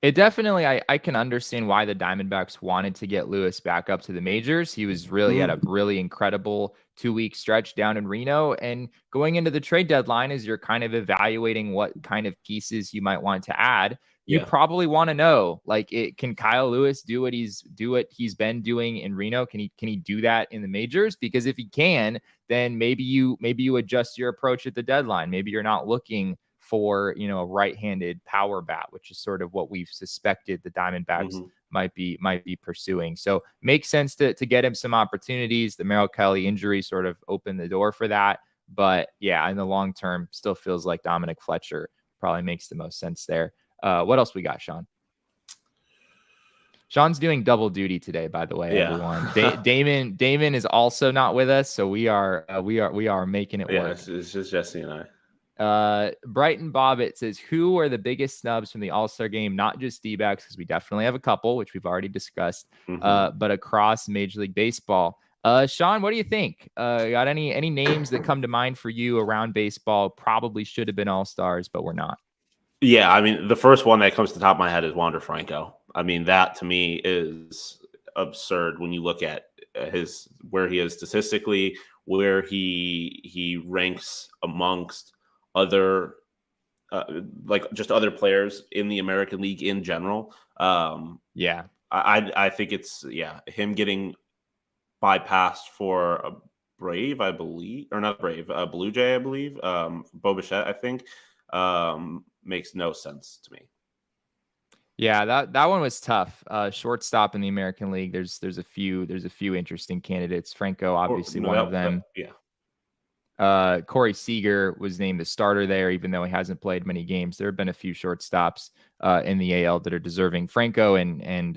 It definitely, I can understand why the Diamondbacks wanted to get Lewis back up to the majors. He was really at a really incredible 2-week stretch down in Reno. And going into the trade deadline, as you're kind of evaluating what kind of pieces you might want to add, you probably want to know, like, can Kyle Lewis do what he's been doing in Reno? Can he do that in the majors? Because if he can, then maybe you adjust your approach at the deadline. Maybe you're not looking for a right-handed power bat, which is sort of what we've suspected the Diamondbacks might be pursuing. So makes sense to get him some opportunities. The Merrill Kelly injury sort of opened the door for that. But in the long term, still feels like Dominic Fletcher probably makes the most sense there. What else we got, Shawn? Shawn's doing double duty today, by the way, everyone. Damon is also not with us, so we are making it work. It's just Jesse and I. Brighton Bobbitt says, who are the biggest snubs from the All-Star game? Not just D-backs, because we definitely have a couple, which we've already discussed, but across Major League Baseball. Shawn, what do you think? Got any names that come to mind for you around baseball? Probably should have been All-Stars, but we're not. Yeah, the first one that comes to the top of my head is Wander Franco. That to me is absurd when you look at where he is statistically, where he ranks amongst other just other players in the American League in general. I think it's him getting bypassed for a Brave, I believe, or not Brave, a Blue Jay, I believe. Bo Bichette, I think, makes no sense to me. Yeah, that one was tough. Shortstop in the American League. There's a few interesting candidates. Franco, obviously one of them. Corey Seager was named the starter there, even though he hasn't played many games. There have been a few shortstops in the AL that are deserving. Franco and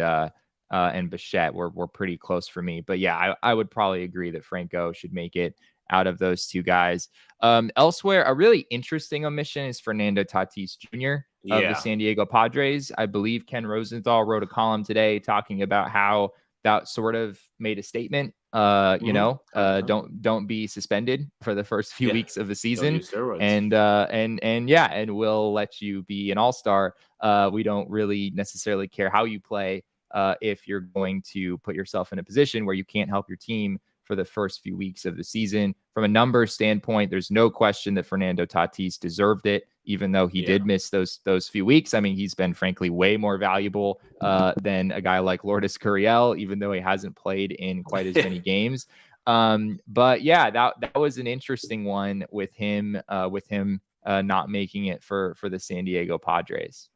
Bichette were pretty close for me. But I would probably agree that Franco should make it out of those two guys. Elsewhere, a really interesting omission is Fernando Tatis Jr. of the San Diego Padres. I believe Ken Rosenthal wrote a column today talking about how that sort of made a statement Don't be suspended for the first few weeks of the season. Don't use steroids. And we'll let you be an all-star. We don't really necessarily care how you play if you're going to put yourself in a position where you can't help your team for the first few weeks of the season. From a numbers standpoint, there's no question that Fernando Tatis deserved it, even though he did miss those few weeks. I mean, he's been frankly way more valuable than a guy like Lourdes Gurriel, even though he hasn't played in quite as many games. But yeah, that was an interesting one with him not making it for the San Diego Padres.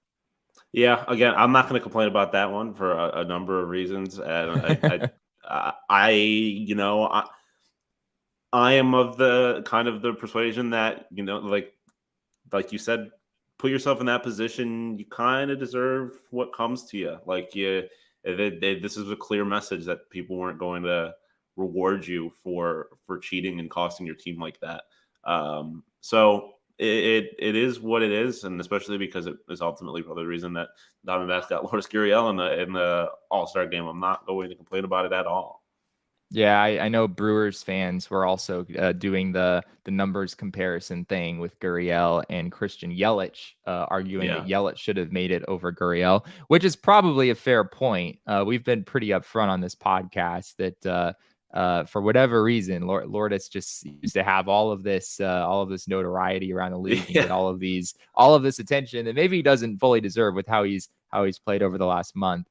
Yeah, again, I'm not going to complain about that one for a number of reasons. And I am of the kind of the persuasion that, like you said, put yourself in that position. You kind of deserve what comes to you. Like this is a clear message that people weren't going to reward you for cheating and costing your team like that. So it is what it is, and especially because it is ultimately for the reason that Diamondbacks got Lourdes Gurriel in the All-Star game. I'm not going to complain about it at all. Yeah, I know Brewers fans were also doing the numbers comparison thing with Gurriel and Christian Yelich, arguing that Yelich should have made it over Gurriel, which is probably a fair point. We've been pretty upfront on this podcast that for whatever reason, Lourdes just used to have all of this notoriety around the league and get all of this attention that maybe he doesn't fully deserve with how he's played over the last month.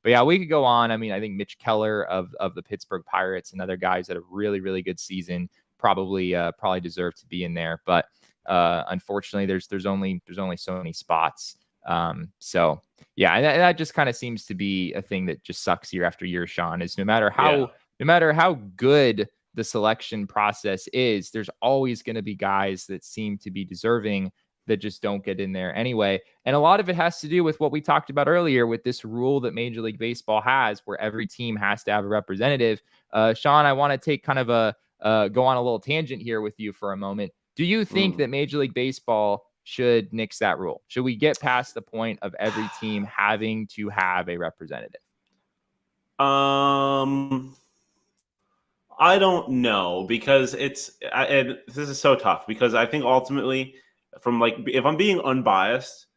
But yeah, we could go on. I mean, I think Mitch Keller of the Pittsburgh Pirates and other guys that have really, really good season probably deserve to be in there. But unfortunately, there's only so many spots. So yeah, and that just kind of seems to be a thing that just sucks year after year, Shawn, is no matter how good the selection process is, there's always going to be guys that seem to be deserving that just don't get in there anyway. And a lot of it has to do with what we talked about earlier with this rule that Major League Baseball has where every team has to have a representative. Shawn, I want to take kind of go on a little tangent here with you for a moment. Do you think that Major League Baseball should nix that rule? Should we get past the point of every team having to have a representative? I don't know, because and this is so tough, because I think ultimately, from if I'm being unbiased,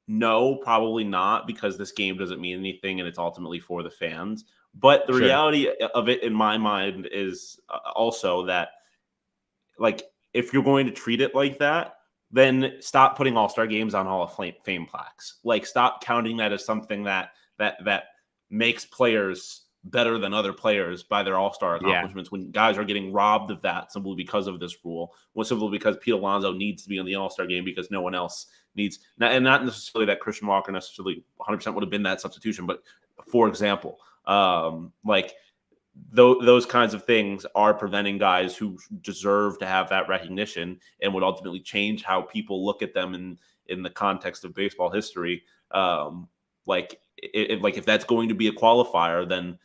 no, probably not, because this game doesn't mean anything and it's ultimately for the fans. But the reality of it in my mind is also that, if you're going to treat it like that, then stop putting All-Star games on Hall of Fame plaques. Stop counting that as something that makes players better than other players by their All-Star accomplishments when guys are getting robbed of that simply because of this rule, simply because Pete Alonso needs to be in the All-Star game because no one else needs. And not necessarily that Christian Walker necessarily 100% would have been that substitution, but for example, those kinds of things are preventing guys who deserve to have that recognition and would ultimately change how people look at them in the context of baseball history. If that's going to be a qualifier, then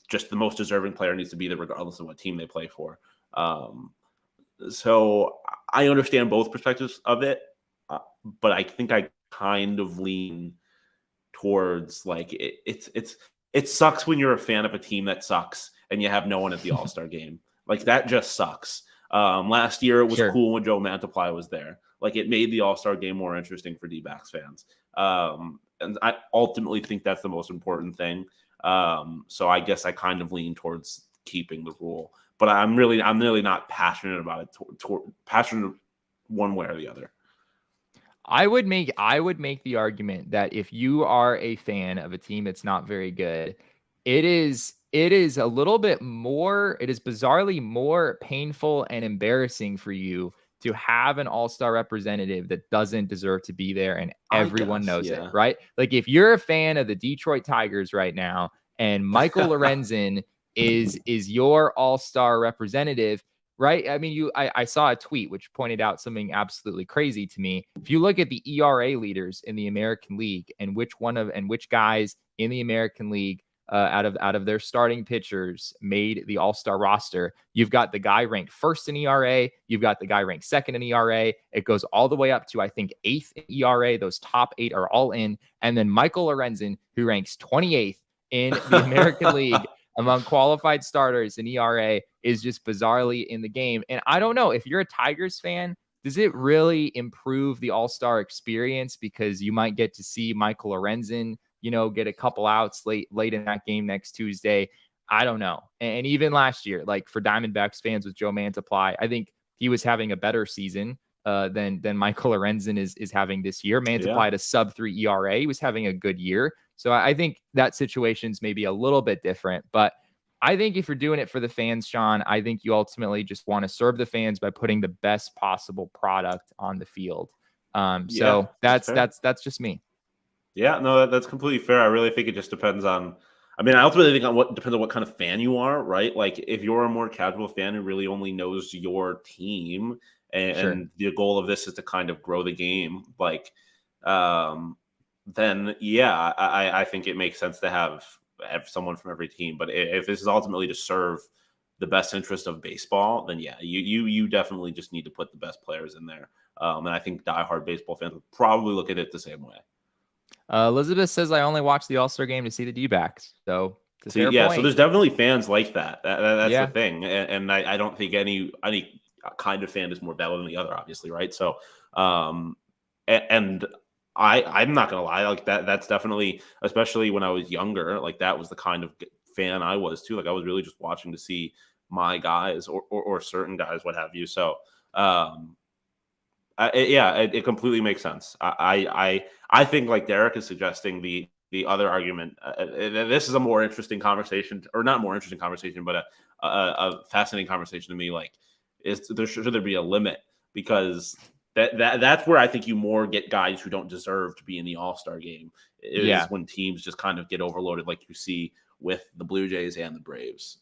just the most deserving player needs to be there regardless of what team they play for. So I understand both perspectives of it, but I think I kind of lean towards it sucks when you're a fan of a team that sucks and you have no one at the All-Star game. That just sucks. Last year it was cool when Joe Mantiply was there. It made the All-Star game more interesting for D-backs fans. And I ultimately think that's the most important thing. So I guess I kind of lean towards keeping the rule, but I'm really not passionate about it. Passionate one way or the other. I would make the argument that if you are a fan of a team that's not very good, it is a little bit more. It is bizarrely more painful and embarrassing for you to have an all-star representative that doesn't deserve to be there and everyone knows it, right? If you're a fan of the Detroit Tigers right now and Michael Lorenzen is your all-star representative, right? I mean, I saw a tweet which pointed out something absolutely crazy to me. If you look at the ERA leaders in the American League and which guys in the American League out of their starting pitchers made the all-star roster, you've got the guy ranked first in ERA, you've got the guy ranked second in ERA, it goes all the way up to I think 8th in ERA. Those top 8 are all in, and then Michael Lorenzen, who ranks 28th in the American League, among qualified starters in ERA is just bizarrely in the game. And I don't know, if you're a Tigers fan, does it really improve the All-Star experience because you might get to see Michael Lorenzen, get a couple outs late in that game next Tuesday? I don't know. And even last year, like for Diamondbacks fans with Joe Mantiply, I think he was having a better season than Michael Lorenzen is having this year. Mantiply had a sub-3 ERA. He was having a good year. So I think that situation's maybe a little bit different. But I think if you're doing it for the fans, Shawn, I think you ultimately just want to serve the fans by putting the best possible product on the field. So that's just me. Yeah, no, that's completely fair. I really think it just depends on. I mean, I ultimately think depends on what kind of fan you are, right? Like if you're a more casual fan who really only knows your team, and the goal of this is to kind of grow the game, like, then yeah, I think it makes sense to have someone from every team. But if this is ultimately to serve the best interest of baseball, then yeah, you definitely just need to put the best players in there. And I think diehard baseball fans would probably look at it the same way. Elizabeth says, I only watched the All-Star game to see the D-backs. So so there's definitely fans like that. That's the thing. And I don't think any kind of fan is more valid than the other, obviously, right? So and I'm not gonna lie, like that's definitely, especially when I was younger, like that was the kind of fan I was too. Like I was really just watching to see my guys or certain guys, what have you. So it completely makes sense. I think, like Derek is suggesting, the other argument. This is a more interesting conversation, or not more interesting conversation, but a fascinating conversation to me. Like, should there be a limit? Because that's where I think you more get guys who don't deserve to be in the All-Star game. Is when teams just kind of get overloaded, like you see with the Blue Jays and the Braves.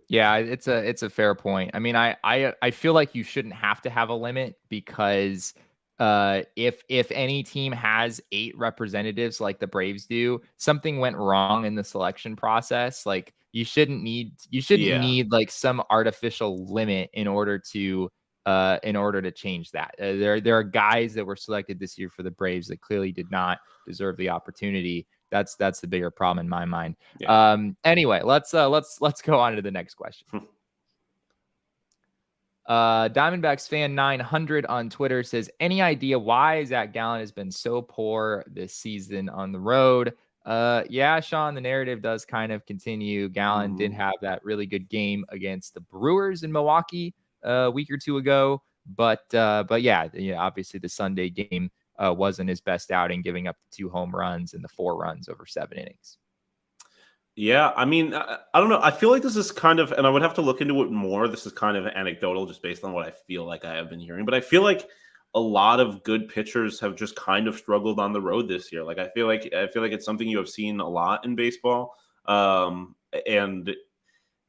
Yeah, it's a fair point. I mean, I feel like you shouldn't have to have a limit because if any team has 8 representatives like the Braves do, something went wrong in the selection process. Like you shouldn't need like some artificial limit in order to change that. There are guys that were selected this year for the Braves that clearly did not deserve the opportunity. That's the bigger problem in my mind. Yeah. Anyway, let's go on to the next question. Diamondbacks fan 900 on Twitter says, any idea why Zach Gallen has been so poor this season on the road? Yeah, Shawn, the narrative does kind of continue. Gallen did have that really good game against the Brewers in Milwaukee a week or two ago, but yeah, obviously the Sunday game wasn't his best outing, giving up 2 home runs and the 4 runs over 7 innings. Yeah, I mean, I don't know. I feel like this is kind of, and I would have to look into it more. This is kind of anecdotal just based on what I feel like I have been hearing. But I feel like a lot of good pitchers have just kind of struggled on the road this year. Like I feel like it's something you have seen a lot in baseball. And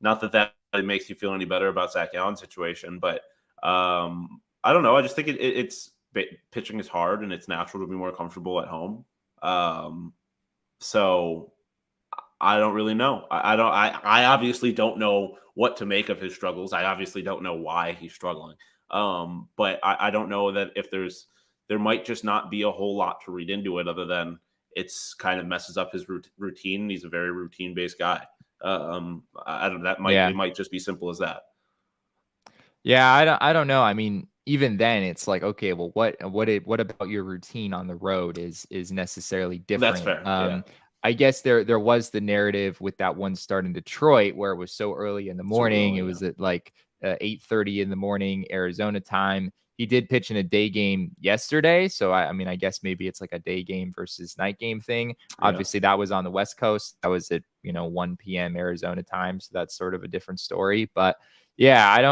not that makes you feel any better about Zach Gallen's situation, but I don't know. I just think it's pitching is hard and it's natural to be more comfortable at home. So I don't really know. I obviously don't know what to make of his struggles. I obviously don't know why he's struggling. But I don't know that if there might just not be a whole lot to read into it other than it's kind of messes up his routine. He's a very routine based guy. It might just be simple as that. Yeah, I don't know. I mean, even then it's like, okay, well, what about your routine on the road is necessarily different? That's fair. I guess there was the narrative with that one start in Detroit where it was so early in the morning. It was at like 8:30 in the morning, Arizona time. He did pitch in a day game yesterday. So, I mean, I guess maybe it's like a day game versus night game thing. Obviously, that was on the West Coast. That was at, 1 p.m. Arizona time. So that's sort of a different story. But yeah, I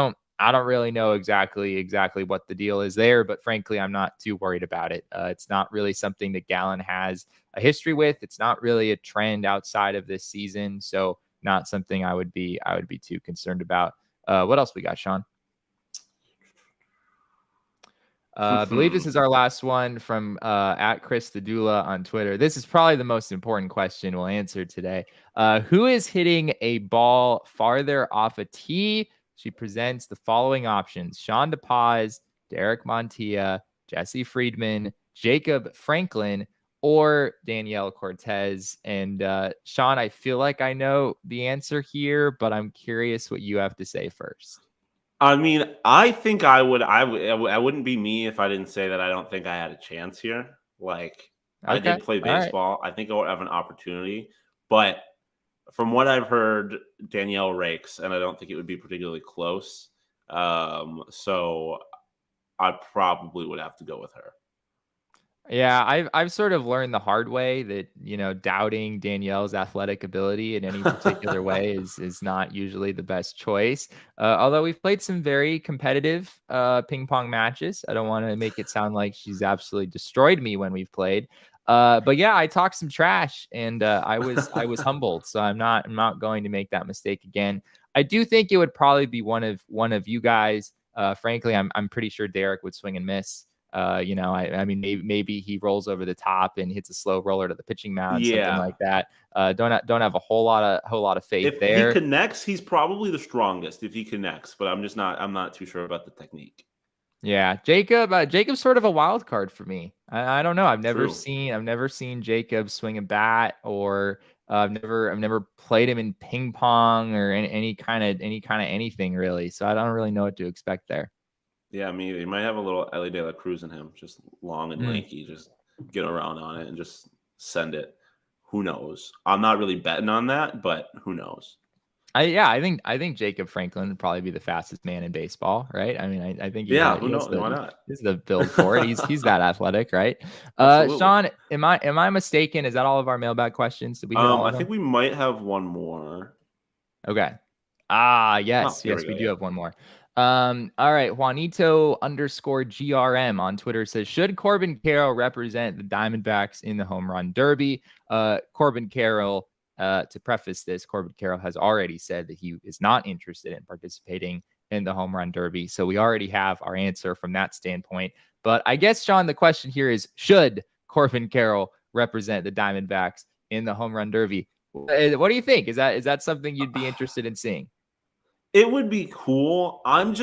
don't really know exactly what the deal is there, but frankly, I'm not too worried about it. It's not really something that Gallen has a history with. It's not really a trend outside of this season, so not something I would be too concerned about. What else we got, Shawn? I believe this is our last one from at Chris the Doula on Twitter. This is probably the most important question we'll answer today. Who is hitting a ball farther off a tee? She presents the following options: Sean DePaz, Derek Montilla, Jesse Friedman, Jacob Franklin, or Danielle Cortez? And Shawn, I feel like I know the answer here, but I'm curious what you have to say first. I mean, I think I wouldn't be me if I didn't say that I don't think I had a chance here. Like, I Okay. did play All right. baseball. I think I would have an opportunity. But from what I've heard, Danielle rakes, and I don't think it would be particularly close. So I probably would have to go with her. Yeah, I've sort of learned the hard way that, doubting Danielle's athletic ability in any particular way is not usually the best choice. Although we've played some very competitive ping pong matches. I don't want to make it sound like she's absolutely destroyed me when we've played. But yeah, I talked some trash and I was humbled. So I'm not going to make that mistake again. I do think it would probably be one of you guys. Frankly, I'm pretty sure Derek would swing and miss. I mean, maybe he rolls over the top and hits a slow roller to the pitching mound, something like that. Don't have a whole lot of faith If there. he connects, he's probably the strongest if he connects, but I'm not too sure about the technique. Yeah, Jacob's sort of a wild card for me. I don't know. I've never True. seen Jacob swing a bat, or I've never played him in ping pong or any kind of anything really. So I don't really know what to expect there. Yeah, me either. He might have a little Ellie De La Cruz in him, just long and lanky, just get around on it and just send it. Who knows? I'm not really betting on that, but who knows? I think Jacob Franklin would probably be the fastest man in baseball, right? I mean, I think he Who knows? Why not? he's the build for it. He's that athletic, right? Absolutely. Shawn, am I mistaken? Is that all of our mailbag questions? Did we hit all of I them? think we might have one more. Okay. Yes, Here we go, we do have one more. All right. Juanito_GRM on Twitter says, should Corbin Carroll represent the Diamondbacks in the home run derby? Corbin Carroll, to preface this, Corbin Carroll has already said that he is not interested in participating in the home run derby. So we already have our answer from that standpoint. But I guess, Shawn, the question here is, should Corbin Carroll represent the Diamondbacks in the home run derby? What do you think? Is that something you'd be interested in seeing? It would be cool. I'm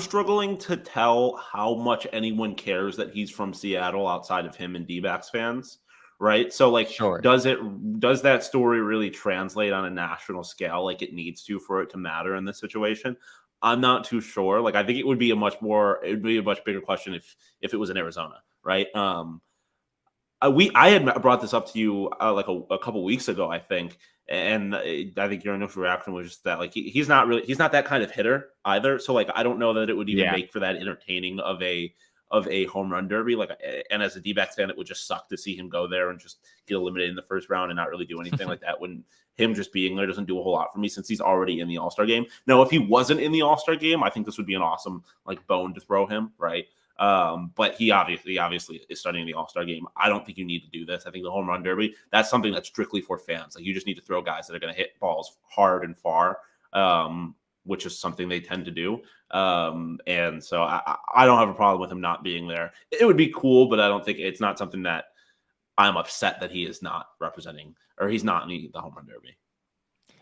struggling to tell how much anyone cares that he's from Seattle outside of him and D-backs fans, right? So like, Sure. does that story really translate on a national scale like it needs to for it to matter in this situation? I'm not too sure. Like, I think it would be a much bigger question if it was in Arizona, right? I had brought this up to you like a couple weeks ago, I think, and I think your initial reaction was just that like he's not that kind of hitter either. So like I don't know that it would even make for that entertaining of a home run derby. Like, and as a D-backs fan, it would just suck to see him go there and just get eliminated in the first round and not really do anything like that. When him just being there doesn't do a whole lot for me since he's already in the All-Star game. Now, if he wasn't in the All-Star game, I think this would be an awesome like bone to throw him, right? But he obviously is studying the All-Star game. I don't think you need to do this. I think the home run derby, that's something that's strictly for fans. Like, you just need to throw guys that are going to hit balls hard and far, which is something they tend to do. And so I don't have a problem with him not being there. It would be cool, but I don't think it's not something that I'm upset that he is not representing, or he's not in the home run derby.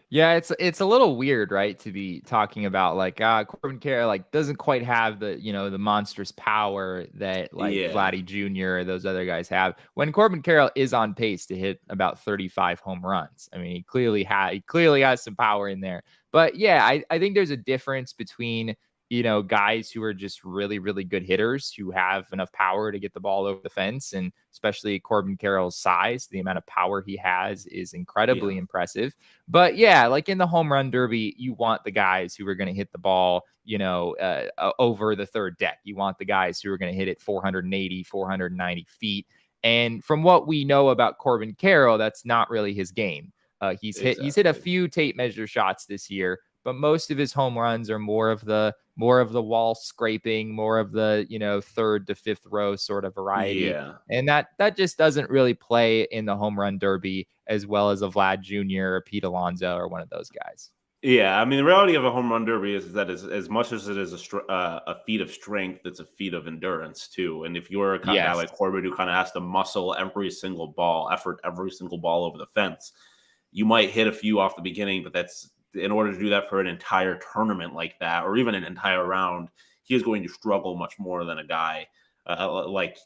Yeah, it's a little weird, right, to be talking about like Corbin Carroll like doesn't quite have the the monstrous power that like Vladdy Jr. or those other guys have. When Corbin Carroll is on pace to hit about 35 home runs, I mean he clearly has some power in there. But yeah, I think there's a difference between guys who are just really, really good hitters who have enough power to get the ball over the fence. And especially Corbin Carroll's size, the amount of power he has is incredibly impressive. But yeah, like in the home run derby, you want the guys who are going to hit the ball, over the third deck. You want the guys who are going to hit it 480, 490 feet. And from what we know about Corbin Carroll, that's not really his game. He's hit a few tape measure shots this year, but most of his home runs are more of the wall scraping, more of the third to fifth row sort of variety. Yeah. And that just doesn't really play in the home run derby as well as a Vlad Jr. or Pete Alonso or one of those guys. Yeah, I mean, the reality of a home run derby is that as much as it is a feat of strength, it's a feat of endurance too. And if you're a kind of guy like Corbin who kind of has to muscle every single ball over the fence, you might hit a few off the beginning, but that's in order to do that for an entire tournament like that, or even an entire round, he is going to struggle much more than a guy like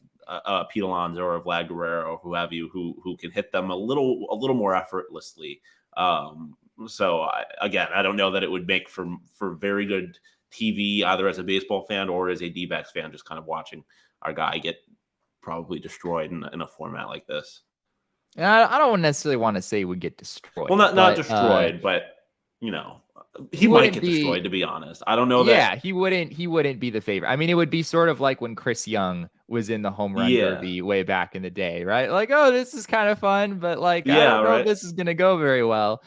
Pete Alonso or Vlad Guerrero or who have you, who can hit them a little more effortlessly. So again, I don't know that it would make for very good TV either as a baseball fan or as a D-backs fan, just kind of watching our guy get probably destroyed in a format like this. I don't necessarily want to say we get destroyed. Well, not destroyed, but he might get destroyed. To be honest, I don't know that. Yeah, he wouldn't be the favorite. I mean, it would be sort of like when Chris Young was in the home run derby way back in the day, right? Like, oh, this is kind of fun, but like, I don't know if this is gonna go very well.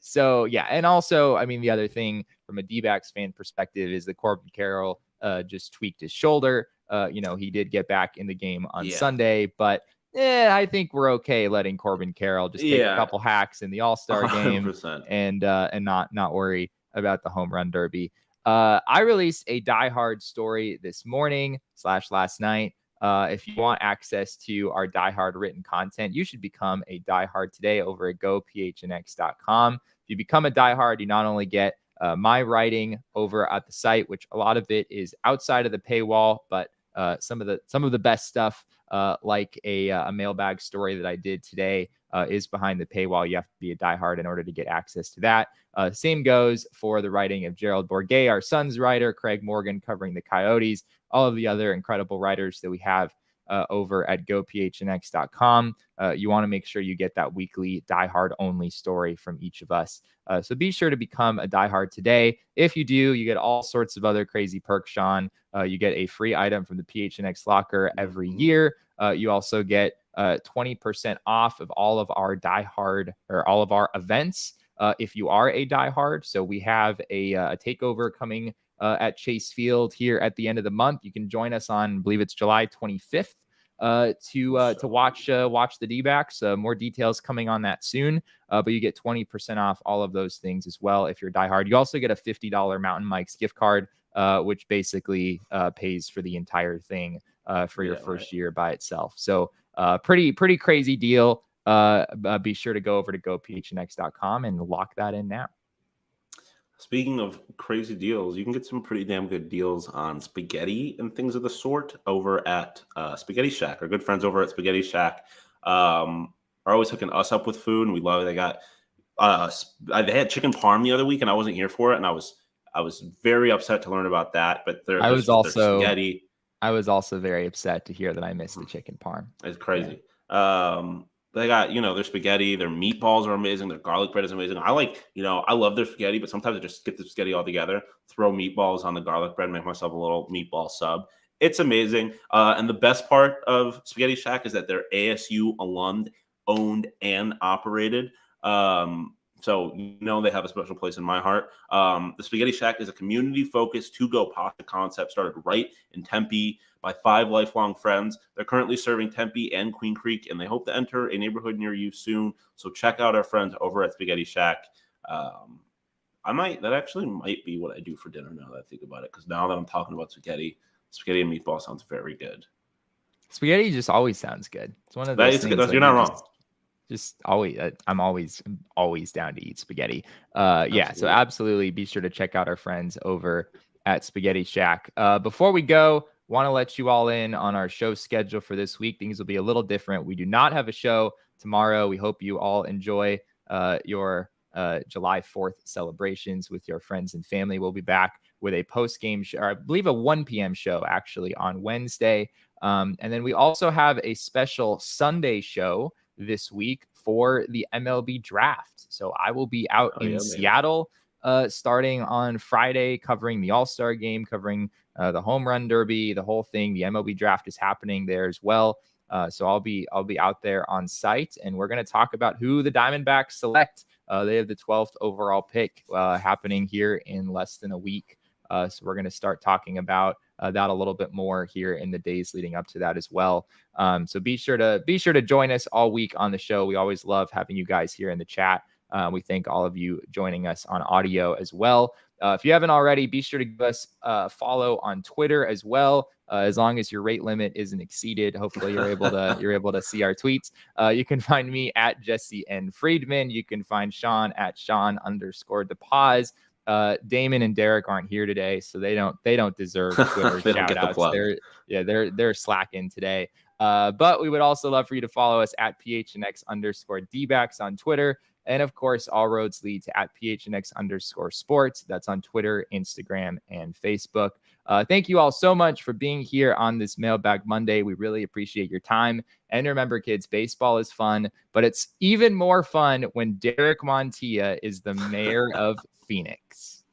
So yeah, and also, I mean, the other thing from a D-backs fan perspective is that Corbin Carroll just tweaked his shoulder. He did get back in the game on Sunday, but I think we're okay letting Corbin Carroll just take a couple hacks in the All-Star game 100%. and not worry about the home run derby. I released a Die Hard story this morning / last night. If you want access to our Die Hard written content, you should become a Die Hard today over at gophnx.com. If you become a Die Hard, you not only get my writing over at the site, which a lot of it is outside of the paywall, but some of the best stuff, like a mailbag story that I did today, is behind the paywall. You have to be a diehard in order to get access to that. Same goes for the writing of Gerald Bourguet, our Suns writer, Craig Morgan covering the Coyotes, all of the other incredible writers that we have over at gophnx.com. You want to make sure you get that weekly diehard only story from each of us. So be sure to become a diehard today. If you do, you get all sorts of other crazy perks, Shawn. You get a free item from the PHNX locker every year. You also get 20% off of all of our diehard or all of our events if you are a diehard. So we have a takeover coming at Chase Field here at the end of the month. You can join us on, I believe it's July 25th to watch the D-backs. More details coming on that soon, but you get 20% off all of those things as well if you're diehard. You also get a $50 Mountain Mike's gift card, which basically pays for the entire thing for your first year by itself. So pretty crazy deal. Be sure to go over to gophnx.com and lock that in now. Speaking of crazy deals, you can get some pretty damn good deals on spaghetti and things of the sort over at Spaghetti Shack. Our good friends over at Spaghetti Shack are always hooking us up with food, and we love it. They got they had chicken parm the other week, and I wasn't here for it, and I was very upset to learn about that. But their spaghetti. I was also very upset to hear that I missed the chicken parm. It's crazy. Yeah. They got, their spaghetti, their meatballs are amazing. Their garlic bread is amazing. I love their spaghetti, but sometimes I just skip the spaghetti altogether, throw meatballs on the garlic bread, make myself a little meatball sub. It's amazing. And the best part of Spaghetti Shack is that they're ASU alum owned and operated. So, they have a special place in my heart. The Spaghetti Shack is a community-focused to-go pasta concept started right in Tempe by 5 lifelong friends. They're currently serving Tempe and Queen Creek, and they hope to enter a neighborhood near you soon. So check out our friends over at Spaghetti Shack. That actually might be what I do for dinner now that I think about it, because now that I'm talking about spaghetti and meatball sounds very good. Spaghetti just always sounds good. It's one of those things. You're not wrong. Just always, I'm always down to eat spaghetti. So absolutely be sure to check out our friends over at Spaghetti Shack. Before we go, want to let you all in on our show schedule for this week. Things will be a little different. We do not have a show tomorrow. We hope you all enjoy your July 4th celebrations with your friends and family. We'll be back with a post-game show, or I believe a 1 p.m. show actually on Wednesday. And then we also have a special Sunday show this week for the MLB draft. So I will be out in Seattle starting on Friday, covering the All-Star game, covering the home run derby, the whole thing. The MLB draft is happening there as well. So I'll be out there on site, and we're going to talk about who the Diamondbacks select. They have the 12th overall pick happening here in less than a week. So we're going to start talking about that a little bit more here in the days leading up to that as well. So be sure to join us all week on the show. We always love having you guys here in the chat. We thank all of you joining us on audio as well. If you haven't already, be sure to give us a follow on Twitter as well. As long as your rate limit isn't exceeded, hopefully you're able to see our tweets. You can find me at Jesse N. Friedman. You can find Shawn at Shawn_DePaz. Damon and Derek aren't here today, so they don't deserve Twitter They don't shout get the outs. plug. They're slacking today. But we would also love for you to follow us at PHNX_DBacks on Twitter. And of course, all roads lead to at PHNX_sports. That's on Twitter, Instagram, and Facebook. Thank you all so much for being here on this Mailbag Monday. We really appreciate your time. And remember, kids, baseball is fun, but it's even more fun when Derek Montilla is the mayor of Phoenix.